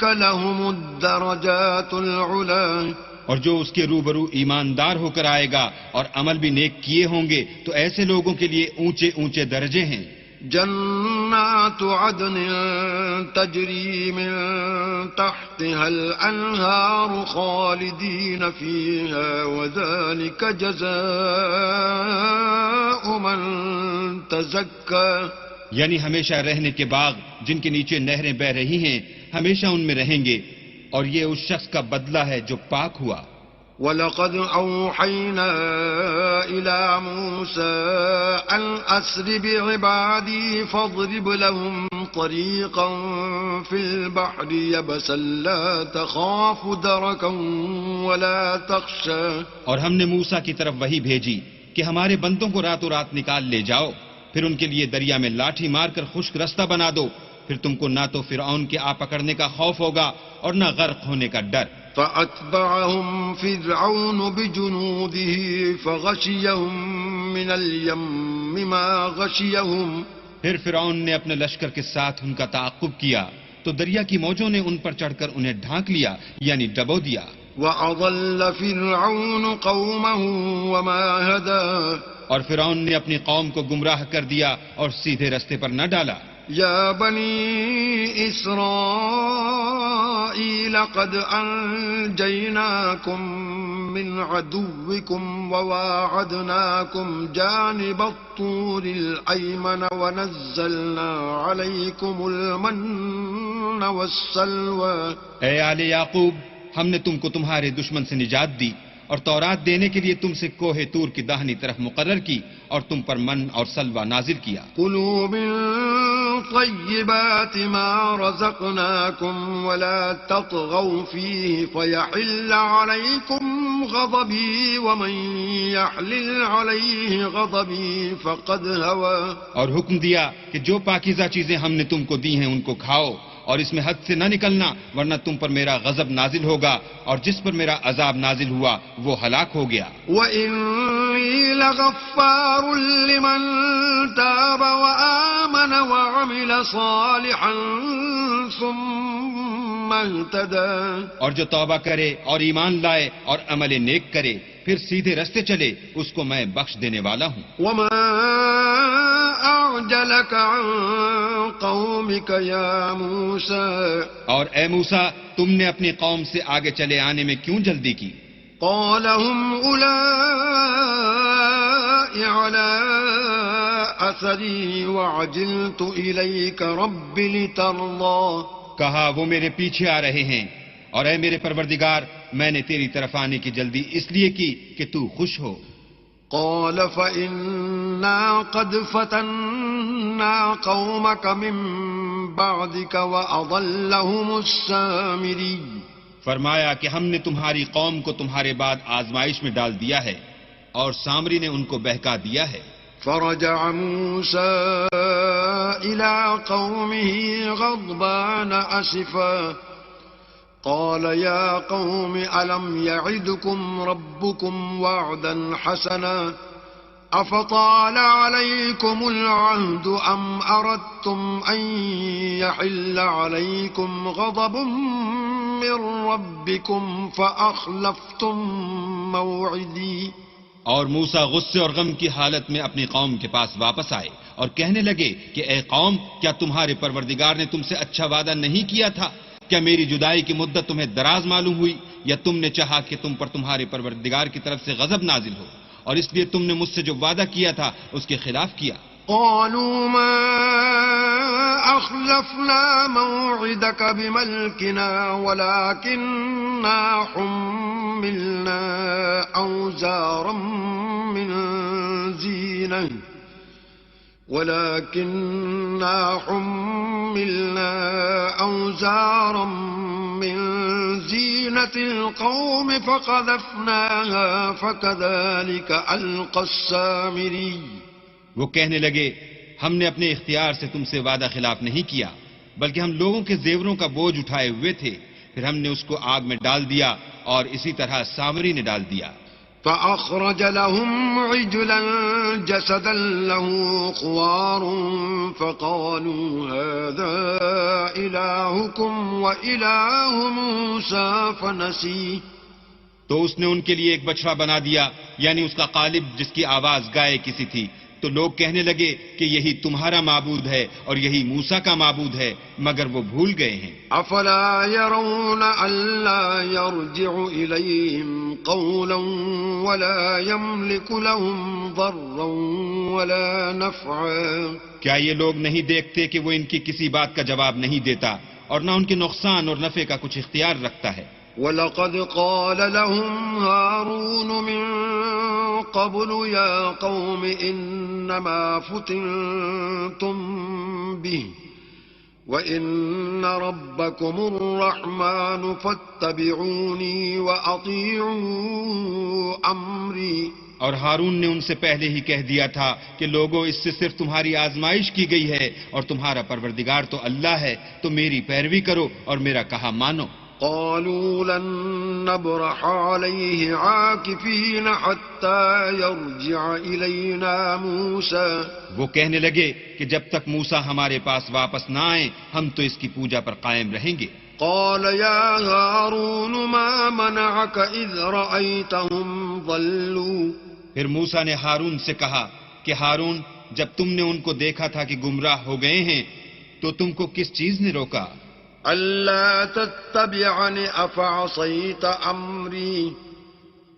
لهم الدرجات العلا. اور جو اس کے روبرو ایماندار ہو کر آئے گا اور عمل بھی نیک کیے ہوں گے تو ایسے لوگوں کے لیے اونچے اونچے درجے ہیں. جنات عدن تجری من تحتها الانہار خالدین فیہا وذلک جزاء من تزکا. یعنی ہمیشہ رہنے کے باغ جن کے نیچے نہریں بہ رہی ہیں ہمیشہ ان میں رہیں گے، اور یہ اس شخص کا بدلہ ہے جو پاک ہوا. وَلَقَدْ أَوْحَيْنَا إِلَى مُوسَىٰ أَنْ أَسْرِ بِعِبَادِي فَاضْرِبْ لَهُمْ طَرِيقًا فِي الْبَحْرِ يَبَسًا لَا تَخَافُ دَرَكًا وَلَا تَخْشَىٰ. اور ہم نے موسیٰ کی طرف وحی بھیجی کہ ہمارے بندوں کو راتوں رات نکال لے جاؤ، پھر ان کے لیے دریا میں لاٹھی مار کر خشک رستہ بنا دو، پھر تم کو نہ تو فرعون کے آ پکڑنے کا خوف ہوگا اور نہ غرق ہونے کا ڈر. فأتبعهم فرعون بجنوده فغشيهم من اليم ما غشيهم. پھر فرعون نے اپنے لشکر کے ساتھ ان کا تعاقب کیا تو دریا کی موجوں نے ان پر چڑھ کر انہیں ڈھانک لیا یعنی ڈبو دیا. وأضل فرعون قومه وما هدى. اور فرعون نے اپنی قوم کو گمراہ کر دیا اور سیدھے رستے پر نہ ڈالا. یا بنی اسرائیل قد انجیناکم من عدوکم وواعدناکم جانب الطور الایمن ونزلنا علیکم المن والسلوى. اے آل یعقوب، ہم نے تم کو تمہارے دشمن سے نجات دی اور تورات دینے کے لیے تم سے کوہ طور کی داہنی طرف مقرر کی اور تم پر من اور سلوہ نازل کیا. كلوا من طيبات ما رزقناكم ولا تطغوا فيه فيحل عليكم غضبي ومن يحلل عليه غضبي فقد هوى. اور حکم دیا کہ جو پاکیزہ چیزیں ہم نے تم کو دی ہیں ان کو کھاؤ اور اس میں حد سے نہ نکلنا ورنہ تم پر میرا غضب نازل ہوگا اور جس پر میرا عذاب نازل ہوا وہ ہلاک ہو گیا. وَإِنِّي لَغَفَّارٌ لِمَن تَابَ وَآمَنَ وَعَمِلَ صَالِحًا ثُمَّ اهْتَدَىٰ. اور جو توبہ کرے اور ایمان لائے اور عمل نیک کرے پھر سیدھے رستے چلے اس کو میں بخش دینے والا ہوں. وَمَا أَعْجَلَكَ عَن قَوْمِكَ يَا مُوسَىٰ. اور اے موسیٰ تم نے اپنی قوم سے آگے چلے آنے میں کیوں جلدی کی؟ قَالَ هُمْ أُولَاءِ عَلَىٰ أَثَرِي وَعَجِلْتُ إِلَيْكَ رَبِّ لِتَرْضَىٰ. کہا وہ میرے پیچھے آ رہے ہیں اور اے میرے پروردگار میں نے تیری طرف آنے کی جلدی اس لیے کی کہ تو خوش ہو. قال فإنا قد فتنا قومك من بعدك وأضلهم السامري. فرمایا کہ ہم نے تمہاری قوم کو تمہارے بعد آزمائش میں ڈال دیا ہے اور سامری نے ان کو بہکا دیا ہے. فرجع موسى إلى قومه غضبان أسفا قال يا قوم ألم يعدكم ربكم وعدا حسنا أفطال عليكم العهد أم أردتم أن يحل عليكم غضب من ربكم فأخلفتم موعدي. اور موسیٰ غصے اور غم کی حالت میں اپنی قوم کے پاس واپس آئے اور کہنے لگے کہ اے قوم کیا تمہارے پروردگار نے تم سے اچھا وعدہ نہیں کیا تھا؟ کیا میری جدائی کی مدت تمہیں دراز معلوم ہوئی یا تم نے چاہا کہ تم پر تمہارے پروردگار کی طرف سے غضب نازل ہو اور اس لیے تم نے مجھ سے جو وعدہ کیا تھا اس کے خلاف کیا؟ قالوا ما أخلفنا موعدك بملكنا ولكننا حملنا أوزارا من زينة القوم فقذفناها فكذلك ألقى السامري. وہ کہنے لگے ہم نے اپنے اختیار سے تم سے وعدہ خلاف نہیں کیا بلکہ ہم لوگوں کے زیوروں کا بوجھ اٹھائے ہوئے تھے پھر ہم نے اس کو آگ میں ڈال دیا اور اسی طرح سامری نے ڈال دیا. فأخرج لهم عجلا جسدا له خوار فقالوا هذا إلهكم وإله موسى فنسي. تو اس نے ان کے لیے ایک بچڑا بنا دیا یعنی اس کا قالب جس کی آواز گائے کسی تھی. تو لوگ کہنے لگے کہ یہی تمہارا معبود ہے اور یہی موسیٰ کا معبود ہے مگر وہ بھول گئے ہیں. افلا يرون الا يرجع اليهم قولا ولا يملك لهم ضرا ولا نفعا. کیا یہ لوگ نہیں دیکھتے کہ وہ ان کی کسی بات کا جواب نہیں دیتا اور نہ ان کے نقصان اور نفع کا کچھ اختیار رکھتا ہے. وَلَقَدْ قَالَ لَهُمْ هَارُونُ مِن قَبْلُ يَا قَوْمِ إِنَّمَا فُتِنْتُمْ بِهِ وَإِنَّ رَبَّكُمُ الرَّحْمَنُ فَاتَّبِعُونِي وَأَطِيعُوا أَمْرِي. اور ہارون نے ان سے پہلے ہی کہہ دیا تھا کہ لوگوں اس سے صرف تمہاری آزمائش کی گئی ہے اور تمہارا پروردگار تو اللہ ہے تو میری پیروی کرو اور میرا کہا مانو. قالوا لن نبرح عليه عاكفين حتى يرجع إلينا موسى. وہ کہنے لگے کہ جب تک موسیٰ ہمارے پاس واپس نہ آئیں ہم تو اس کی پوجا پر قائم رہیں گے. قال يا هارون ما منعك إذ رأيتهم ضلوا. پھر موسیٰ نے ہارون سے کہا کہ ہارون جب تم نے ان کو دیکھا تھا کہ گمراہ ہو گئے ہیں تو تم کو کس چیز نے روکا؟ ألا تتبعني أفعصيت أمري.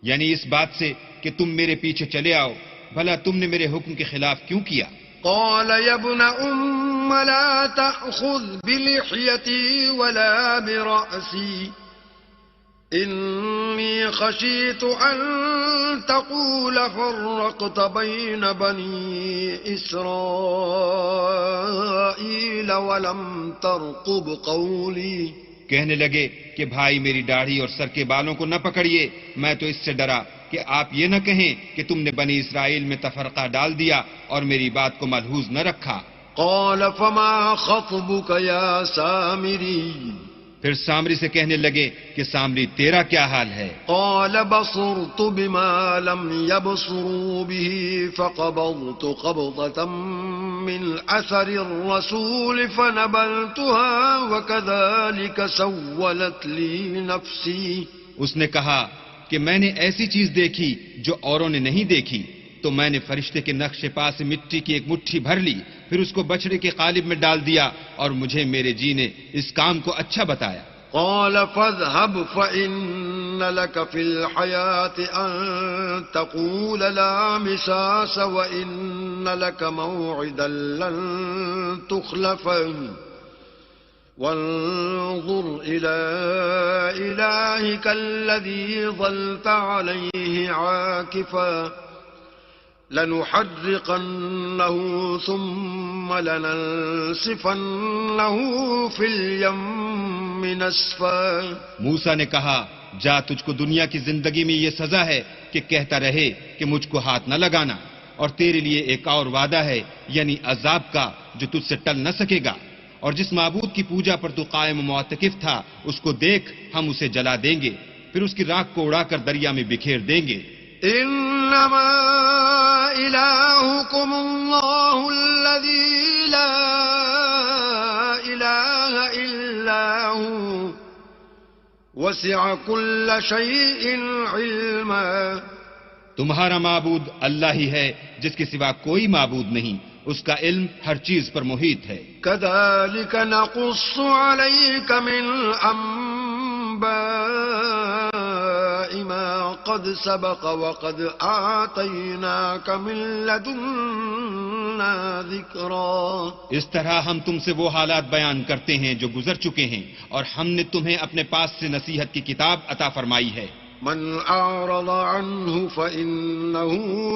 یعنی اس بات سے کہ تم میرے پیچھے چلے آؤ بھلا تم نے میرے حکم کے خلاف کیوں کیا؟ قال يا ابن أم لا تأخذ بلحيتي ولا برأسي إني خشيت أن تقول فرقت بين بني إسرائيل ولم ترقب قولي. کہنے لگے کہ بھائی میری داڑھی اور سر کے بالوں کو نہ پکڑیے، میں تو اس سے ڈرا کہ آپ یہ نہ کہیں کہ تم نے بنی اسرائیل میں تفرقہ ڈال دیا اور میری بات کو ملحوظ نہ رکھا. قال فما خطبك يا سامري. پھر سامری سے کہنے لگے کہ سامری تیرا کیا حال ہے؟ قال بصرت بما لم يبصروا به فقبضت قبضة من أثر الرسول فنبذتها وكذلك سولت لي نفسي. اس نے کہا کہ میں نے ایسی چیز دیکھی جو اوروں نے نہیں دیکھی، تو میں نے فرشتے کے نقش پا سے مٹی کی ایک مٹھی بھر لی، پھر اس کو بچڑے کے قالب میں ڈال دیا، اور مجھے میرے جی نے اس کام کو اچھا بتایا. قال فاذهب فإن لك في الحياة أن تقول لا مساس وإن لك موعدا لن تخلفه وانظر إلى إلهك الذي ظلت عليه عاكفا لنحرقنه ثم لننسفنه في اليم نسفا. موسیٰ نے کہا جا، تجھ کو دنیا کی زندگی میں یہ سزا ہے کہ کہتا رہے کہ مجھ کو ہاتھ نہ لگانا، اور تیرے لیے ایک اور وعدہ ہے، یعنی عذاب کا جو تجھ سے ٹل نہ سکے گا، اور جس معبود کی پوجا پر تو قائم و معتکف تھا اس کو دیکھ، ہم اسے جلا دیں گے، پھر اس کی راکھ کو اڑا کر دریا میں بکھیر دیں گے. انما الہکم اللہ الذی لا الہ الا ہوا وسع کل شیء علما. تمہارا معبود اللہ ہی ہے جس کے سوا کوئی معبود نہیں، اس کا علم ہر چیز پر محیط ہے. كذلك نقص عليك من أنباء ما قد سبق وقد آتيناك من لدنا ذكرا. اس طرح ہم تم سے وہ حالات بیان کرتے ہیں جو گزر چکے ہیں، اور ہم نے تمہیں اپنے پاس سے نصیحت کی کتاب عطا فرمائی ہے. من أعرض عنه فإنه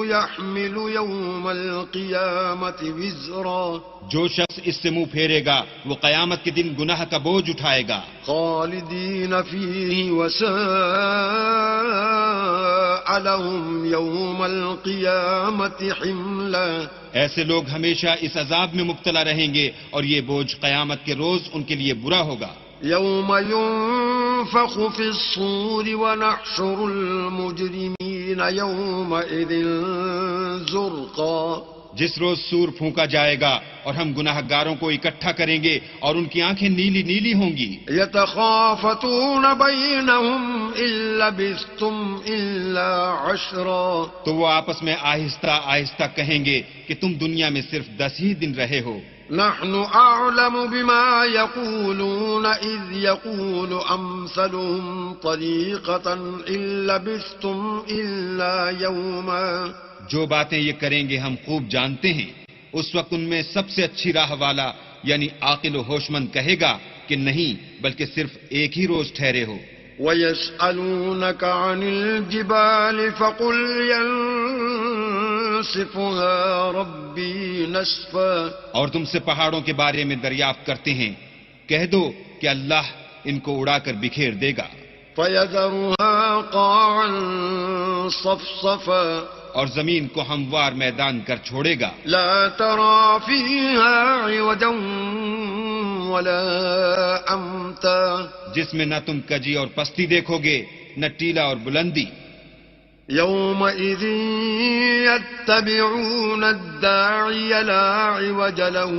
يحمل يوم القيامة وزرا. جو شخص اس سے منہ پھیرے گا وہ قیامت کے دن گناہ کا بوجھ اٹھائے گا. خالدين فيه وساء لهم يوم القيامة حملا. ایسے لوگ ہمیشہ اس عذاب میں مبتلا رہیں گے، اور یہ بوجھ قیامت کے روز ان کے لیے برا ہوگا. يوم ينفخ في الصور ونحشر المجرمين يومئذ زرقا. جس روز سور پھونکا جائے گا اور ہم گناہ گاروں کو اکٹھا کریں گے اور ان کی آنکھیں نیلی نیلی ہوں گی. يتخافتون بينهم إن لبثتم إلا عشرا. تو وہ آپس میں آہستہ آہستہ کہیں گے کہ تم دنیا میں صرف 10 ہی دن رہے ہو. نحن أعلم بما يقولون إذ يقول أمثلهم طريقة إن لبثتم إلا يوما. جو باتیں یہ کریں گے ہم خوب جانتے ہیں. اس وقت ان میں سب سے اچھی راہ والا یعنی عاقل و ہوش مند کہے گا کہ نہیں بلکہ صرف ایک ہی روز ٹھہرے ہو. وَيَسْأَلُونَكَ عَنِ الْجِبَالِ فَقُلْ يَنسِفُهَا رَبِّي نَسْفًا. اور تم سے پہاڑوں کے بارے میں دریافت کرتے ہیں، کہہ دو کہ اللہ ان کو اڑا کر بکھیر دے گا. فَيَذَرُهَا قَاعًا صَفْصَفًا. اور زمین کو ہموار میدان کر چھوڑے گا. لا ترى فيها عوجا ولا أمتا. جس میں نہ تم کجی اور پستی دیکھو گے، نہ ٹیلا اور بلندی. يومئذ يتبعون الداعي لا عوج له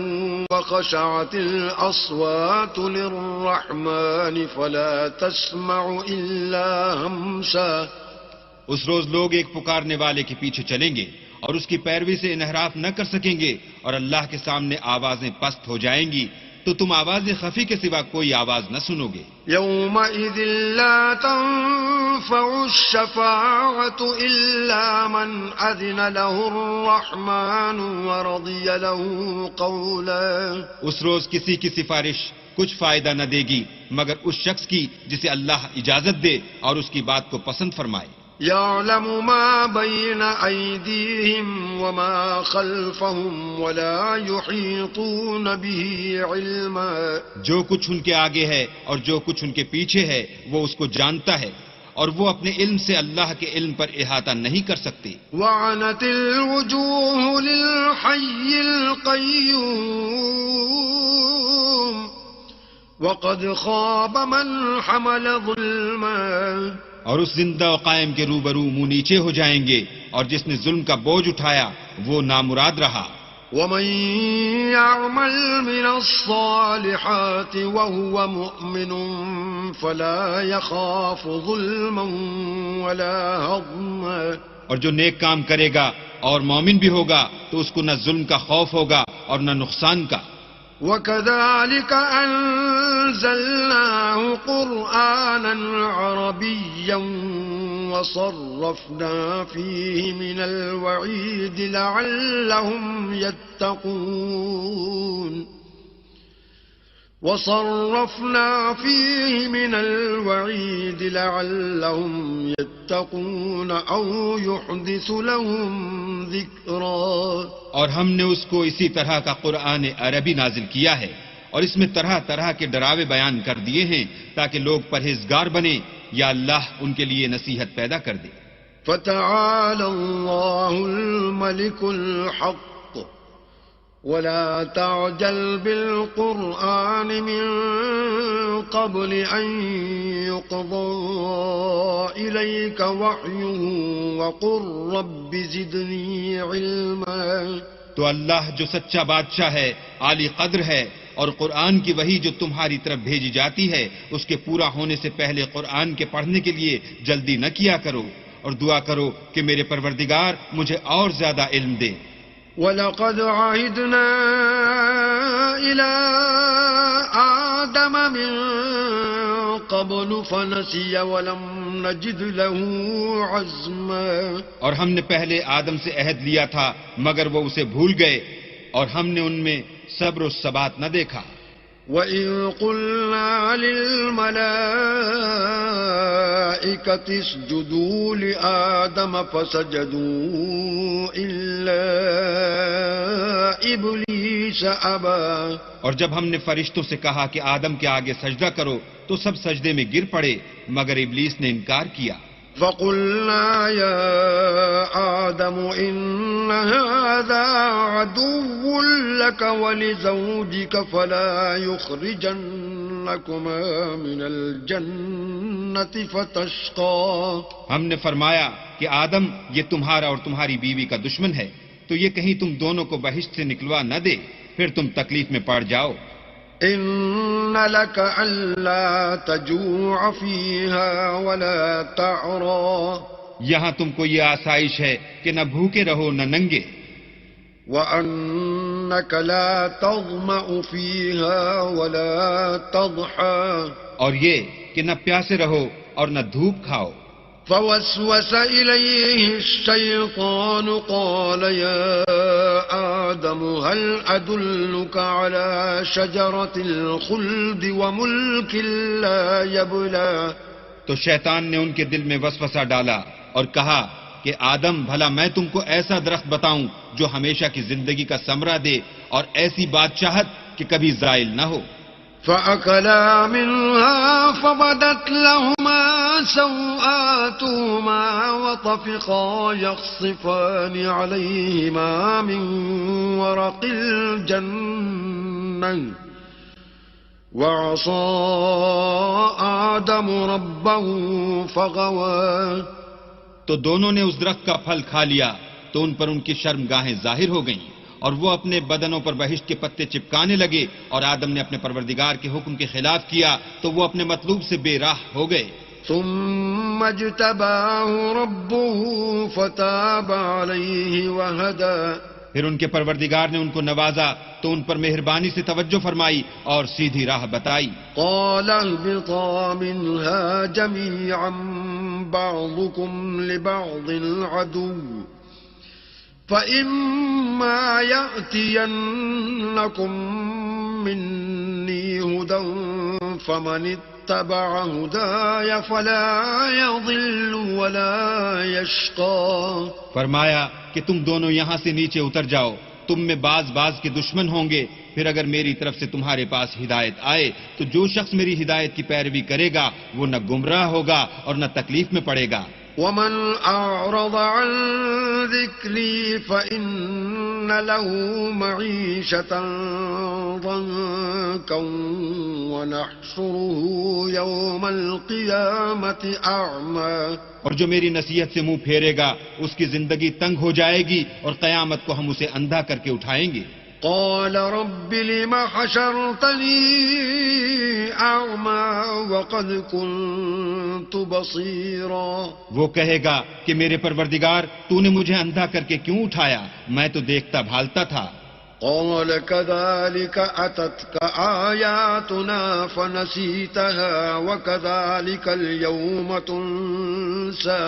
وخشعت الأصوات للرحمن فلا تسمع إلا همسا. اس روز لوگ ایک پکارنے والے کے پیچھے چلیں گے اور اس کی پیروی سے انحراف نہ کر سکیں گے، اور اللہ کے سامنے آوازیں پست ہو جائیں گی تو تم آواز خفی کے سوا کوئی آواز نہ سنو گے. يومئذ لا تنفع الشفاعة إلا من أذن له الرحمن ورضي له قولا. اس روز کسی کی سفارش کچھ فائدہ نہ دے گی مگر اس شخص کی جسے اللہ اجازت دے اور اس کی بات کو پسند فرمائے. يعلم ما بين أيديهم وما خلفهم ولا يحيطون به علما. جو کچھ ان کے آگے ہے اور جو کچھ ان کے پیچھے ہے وہ اس کو جانتا ہے اور وہ اپنے علم سے اللہ کے علم پر احاطہ نہیں کر سکتے. وعنت الوجوه للحي القيوم وقد خاب من حمل ظلما. اور اس زندہ و قائم کے روبرو منہ نیچے ہو جائیں گے اور جس نے ظلم کا بوجھ اٹھایا وہ نامراد رہا. ومن يعمل من الصالحات وهو مؤمن فلا يخاف ظلما ولا هضما. اور جو نیک کام کرے گا اور مومن بھی ہوگا تو اس کو نہ ظلم کا خوف ہوگا اور نہ نقصان کا. وكذلك أنزلناه قرآنا عربيا وصرفنا فيه من الوعيد لعلهم يتقون. وصرفنا فيه من الوعيد لعلهم يتقون أو يحدث لهم ذكرا. اور ہم نے اس کو اسی طرح کا قرآن عربی نازل کیا ہے اور اس میں طرح طرح کے ڈراوے بیان کر دیے ہیں تاکہ لوگ پرہیزگار بنیں یا اللہ ان کے لیے نصیحت پیدا کر دے. فتعالى الله الملك الحق ولا تعجل بالقرآن من قبل أن يقضى إليك وحيه وقل رب زدني علما. تو اللہ جو سچا بادشاہ ہے، عالی قدر ہے، اور قرآن کی وحی جو تمہاری طرف بھیجی جاتی ہے اس کے پورا ہونے سے پہلے قرآن کے پڑھنے کے لیے جلدی نہ کیا کرو اور دعا کرو کہ میرے پروردگار مجھے اور زیادہ علم دے. وَلَقَدْ عَهِدْنَا إِلَىٰ آدَمَ مِن قَبْلُ فَنَسِيَ وَلَمْ نَجِدْ لَهُ عَزْمًا. اور ہم نے پہلے آدم سے عہد لیا تھا مگر وہ اسے بھول گئے اور ہم نے ان میں صبر و ثبات نہ دیکھا. وَإِذْ قُلْنَا لِلْمَلَائِكَةِ اسْجُدُوا لِآدَمَ فَسَجَدُوا إِلَّا إِبْلِيسَ أَبَىٰ. اور جب ہم نے فرشتوں سے کہا کہ آدم کے آگے سجدہ کرو تو سب سجدے میں گر پڑے مگر ابلیس نے انکار کیا. فَقُلْنَا يَا آدَمُ إِنَّ هَٰذَا عَدُوٌّ لَّكَ وَلِزَوْجِكَ فَلَا يُخْرِجَنَّكُمَا مِنَ الْجَنَّةِ فَتَشْقَىٰ. ہم نے فرمایا کہ آدم یہ تمہارا اور تمہاری بیوی کا دشمن ہے تو یہ کہیں تم دونوں کو بہشت سے نکلوا نہ دے پھر تم تکلیف میں پڑ جاؤ. إِنَّ لَكَ أَلَّا تَجُوعَ فِيهَا وَلَا تَعْرَىٰ. یہاں تم کو یہ آسائش ہے کہ نہ بھوکے رہو نہ ننگے. وَأَنَّكَ لَا تَظْمَأُ فِيهَا وَلَا تَضْحَىٰ. اور یہ کہ نہ پیاسے رہو اور نہ دھوپ کھاؤ. فوسوس إليه الشيطان قال يا آدم هل أدلك على شجرة الخلد وملك لا يبلى. تو شیطان نے ان کے دل میں وسوسہ ڈالا اور کہا کہ آدم بھلا میں تم کو ایسا درخت بتاؤں جو ہمیشہ کی زندگی کا ثمرہ دے اور ایسی بادشاہت کہ کبھی زائل نہ ہو. فأكلا منها فبدت لهما سوآتهما وطفقا يخصفان عليهما من ورق الجنة وعصى آدم ربه فغوى. تو دونوں نے اس درخت کا پھل کھا لیا تو ان پر ان کی شرمگاہیں ظاہر ہو گئیں اور وہ اپنے بدنوں پر بہشت کے پتے چپکانے لگے اور آدم نے اپنے پروردگار کے حکم کے خلاف کیا تو وہ اپنے مطلوب سے بے راہ ہو گئے. ثم اجتباه ربه فتاب عليه وهدى. پھر ان کے پروردگار نے ان کو نوازا تو ان پر مہربانی سے توجہ فرمائی اور سیدھی راہ بتائی. قال اهبطا منها جميعا بعضكم لبعض عدو فإما يأتينكم مني هدى فمن اتبع هداي فلا يضل ولا يشقى. فرمایا کہ تم دونوں یہاں سے نیچے اتر جاؤ، تم میں بعض کے دشمن ہوں گے، پھر اگر میری طرف سے تمہارے پاس ہدایت آئے تو جو شخص میری ہدایت کی پیروی کرے گا وہ نہ گمراہ ہوگا اور نہ تکلیف میں پڑے گا. ومن أعرض عن ذكري فإن له معيشة ضنكا ونحشره يوم القيامة أعمى. اور جو میری نصیحت سے منہ پھیرے گا اس کی زندگی تنگ ہو جائے گی اور قیامت کو ہم اسے اندھا کر کے اٹھائیں گے. قال رب لم حشرتني أعمى وقد كنت بصيرا. وہ کہے گا کہ میرے پروردگار تو نے مجھے اندھا کر کے کیوں اٹھایا، میں تو دیکھتا بھالتا تھا. قال كذلك أتتك آياتنا فنسيتها وكذلك اليوم تنسى.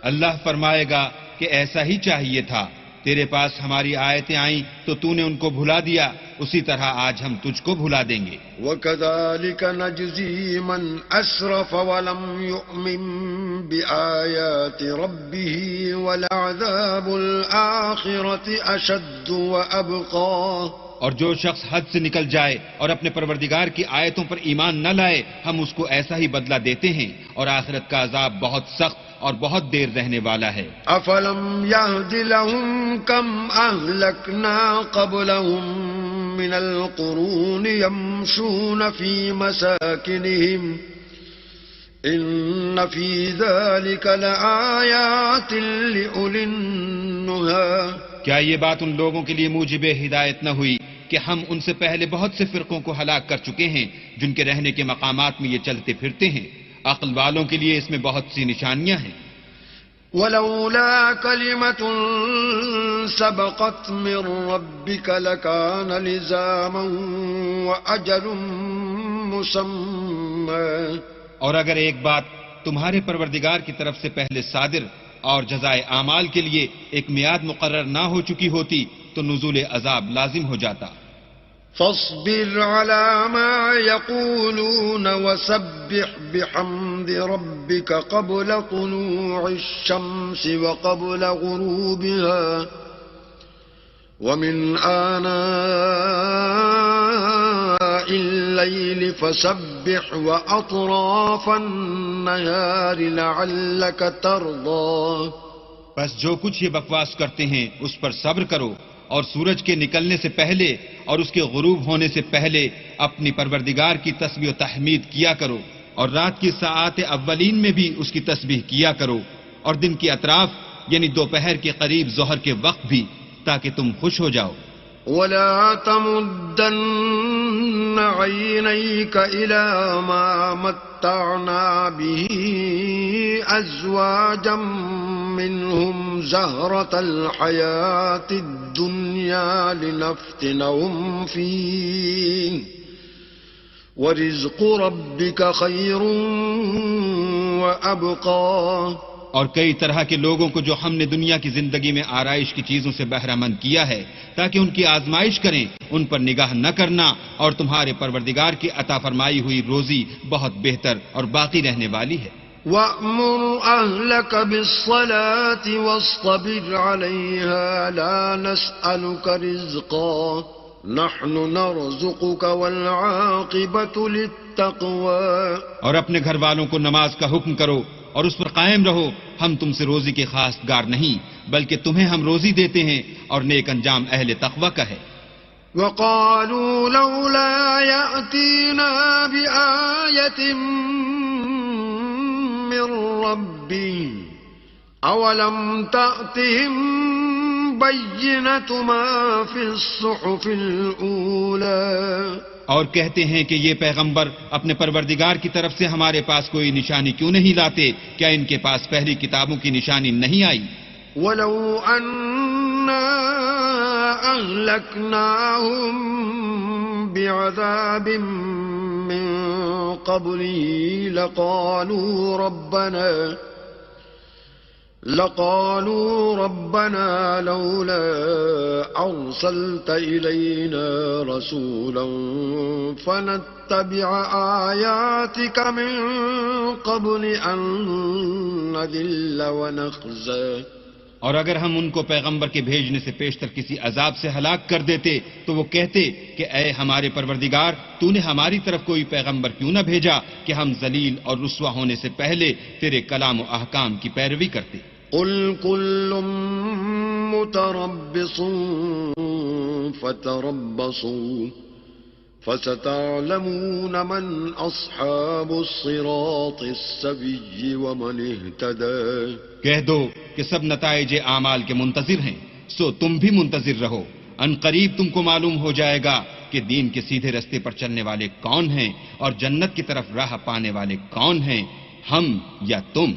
اللہ فرمائے گا کہ ایسا ہی چاہیے تھا، تیرے پاس ہماری آیتیں آئیں تو نے ان کو بھلا دیا، اسی طرح آج ہم تجھ کو بھلا دیں گے. وَكَذَلِكَ نَجْزِي مَنْ أَسْرَفَ وَلَمْ يُؤْمِنْ بِآيَاتِ رَبِّهِ وَلَعَذَابُ الْآخِرَةِ أَشَدُّ وَأَبْقَى. اور جو شخص حد سے نکل جائے اور اپنے پروردگار کی آیتوں پر ایمان نہ لائے ہم اس کو ایسا ہی بدلہ دیتے ہیں، اور آخرت کا عذاب بہت سخت اور بہت دیر رہنے والا ہے. افلم يهد لهم كم اهلكنا قبلهم من القرون يمشون في مساكنهم ان في ذلك لآيات لأولي النهى. کیا یہ بات ان لوگوں کے لیے موجب ہدایت نہ ہوئی کہ ہم ان سے پہلے بہت سے فرقوں کو ہلاک کر چکے ہیں جن کے رہنے کے مقامات میں یہ چلتے پھرتے ہیں؟ عقل والوں کے لیے اس میں بہت سی نشانیاں ہیں. ولولا كلمة سبقت من ربك لكان لزاما وأجل مسمى. اور اگر ایک بات تمہارے پروردگار کی طرف سے پہلے صادر اور جزائے اعمال کے لیے ایک میعاد مقرر نہ ہو چکی ہوتی تو نزول عذاب لازم ہو جاتا. فاصبر على ما يقولون وسبح بحمد ربك قبل طلوع الشمس وقبل غروبها ومن آناء الليل فسبح وأطراف النهار لعلك ترضى. بس جو کچھ یہ بکواس کرتے ہیں اس پر صبر کرو، اور سورج کے نکلنے سے پہلے اور اس کے غروب ہونے سے پہلے اپنی پروردگار کی تسبیح و تحمید کیا کرو، اور رات کی ساعات اولین میں بھی اس کی تسبیح کیا کرو، اور دن کی اطراف یعنی دوپہر کے قریب ظہر کے وقت بھی، تاکہ تم خوش ہو جاؤ. ولا تمدن عينيك إلى ما متعنا به أزواجا منهم زهرة الحياة الدنيا لنفتنهم فيه ورزق ربك خير وأبقى. اور کئی طرح کے لوگوں کو جو ہم نے دنیا کی زندگی میں آرائش کی چیزوں سے بہرہ مند کیا ہے تاکہ ان کی آزمائش کریں، ان پر نگاہ نہ کرنا، اور تمہارے پروردگار کی عطا فرمائی ہوئی روزی بہت بہتر اور باقی رہنے والی ہے. وَأْمُرْ أَهْلَكَ بِالصَّلَاةِ وَاصْطَبِرْ عَلَيْهَا لَا نَسْأَلُكَ رِزْقًا نَحْنُ نَرْزُقُكَ وَالْعَاقِبَةُ لِلتَّقْوَى. اور اپنے گھر والوں کو نماز کا حکم کرو اور اس پر قائم رہو، ہم تم سے روزی کے خاص گار نہیں بلکہ تمہیں ہم روزی دیتے ہیں، اور نیک انجام اہل تقوی کا ہے. وَقَالُوا لَوْلَا يَأْتِينَا بِآيَةٍ مِّن رَّبِّهِ أَوَلَمْ تَأْتِهِم بَيِّنَةُ مَا فِي الصُّحُفِ الْأُولَى. اور کہتے ہیں کہ یہ پیغمبر اپنے پروردگار کی طرف سے ہمارے پاس کوئی نشانی کیوں نہیں لاتے؟ کیا ان کے پاس پہلی کتابوں کی نشانی نہیں آئی؟ وَلَوْ أَنَّا أَهْلَكْنَاهُمْ بِعَذَابٍ مِّن قَبْلِهِ لقالوا ربنا لولا أرسلت إلينا رسولا فنتبع آياتك من قبل أن نذل ونخزى. اور اگر ہم ان کو پیغمبر کے بھیجنے سے پیشتر کسی عذاب سے ہلاک کر دیتے تو وہ کہتے کہ اے ہمارے پروردگار تو نے ہماری طرف کوئی پیغمبر کیوں نہ بھیجا کہ ہم ذلیل اور رسوا ہونے سے پہلے تیرے کلام و احکام کی پیروی کرتے. قل كل متربص فتربصوا فستعلمون من أصحاب الصراط السوي ومن اهتدى. کہہ دو کہ سب نتائج اعمال کے منتظر ہیں، سو تم بھی منتظر رہو. ان قریب تم کو معلوم ہو جائے گا کہ دین کے سیدھے رستے پر چلنے والے کون ہیں اور جنت کی طرف راہ پانے والے کون ہیں، ہم یا تم.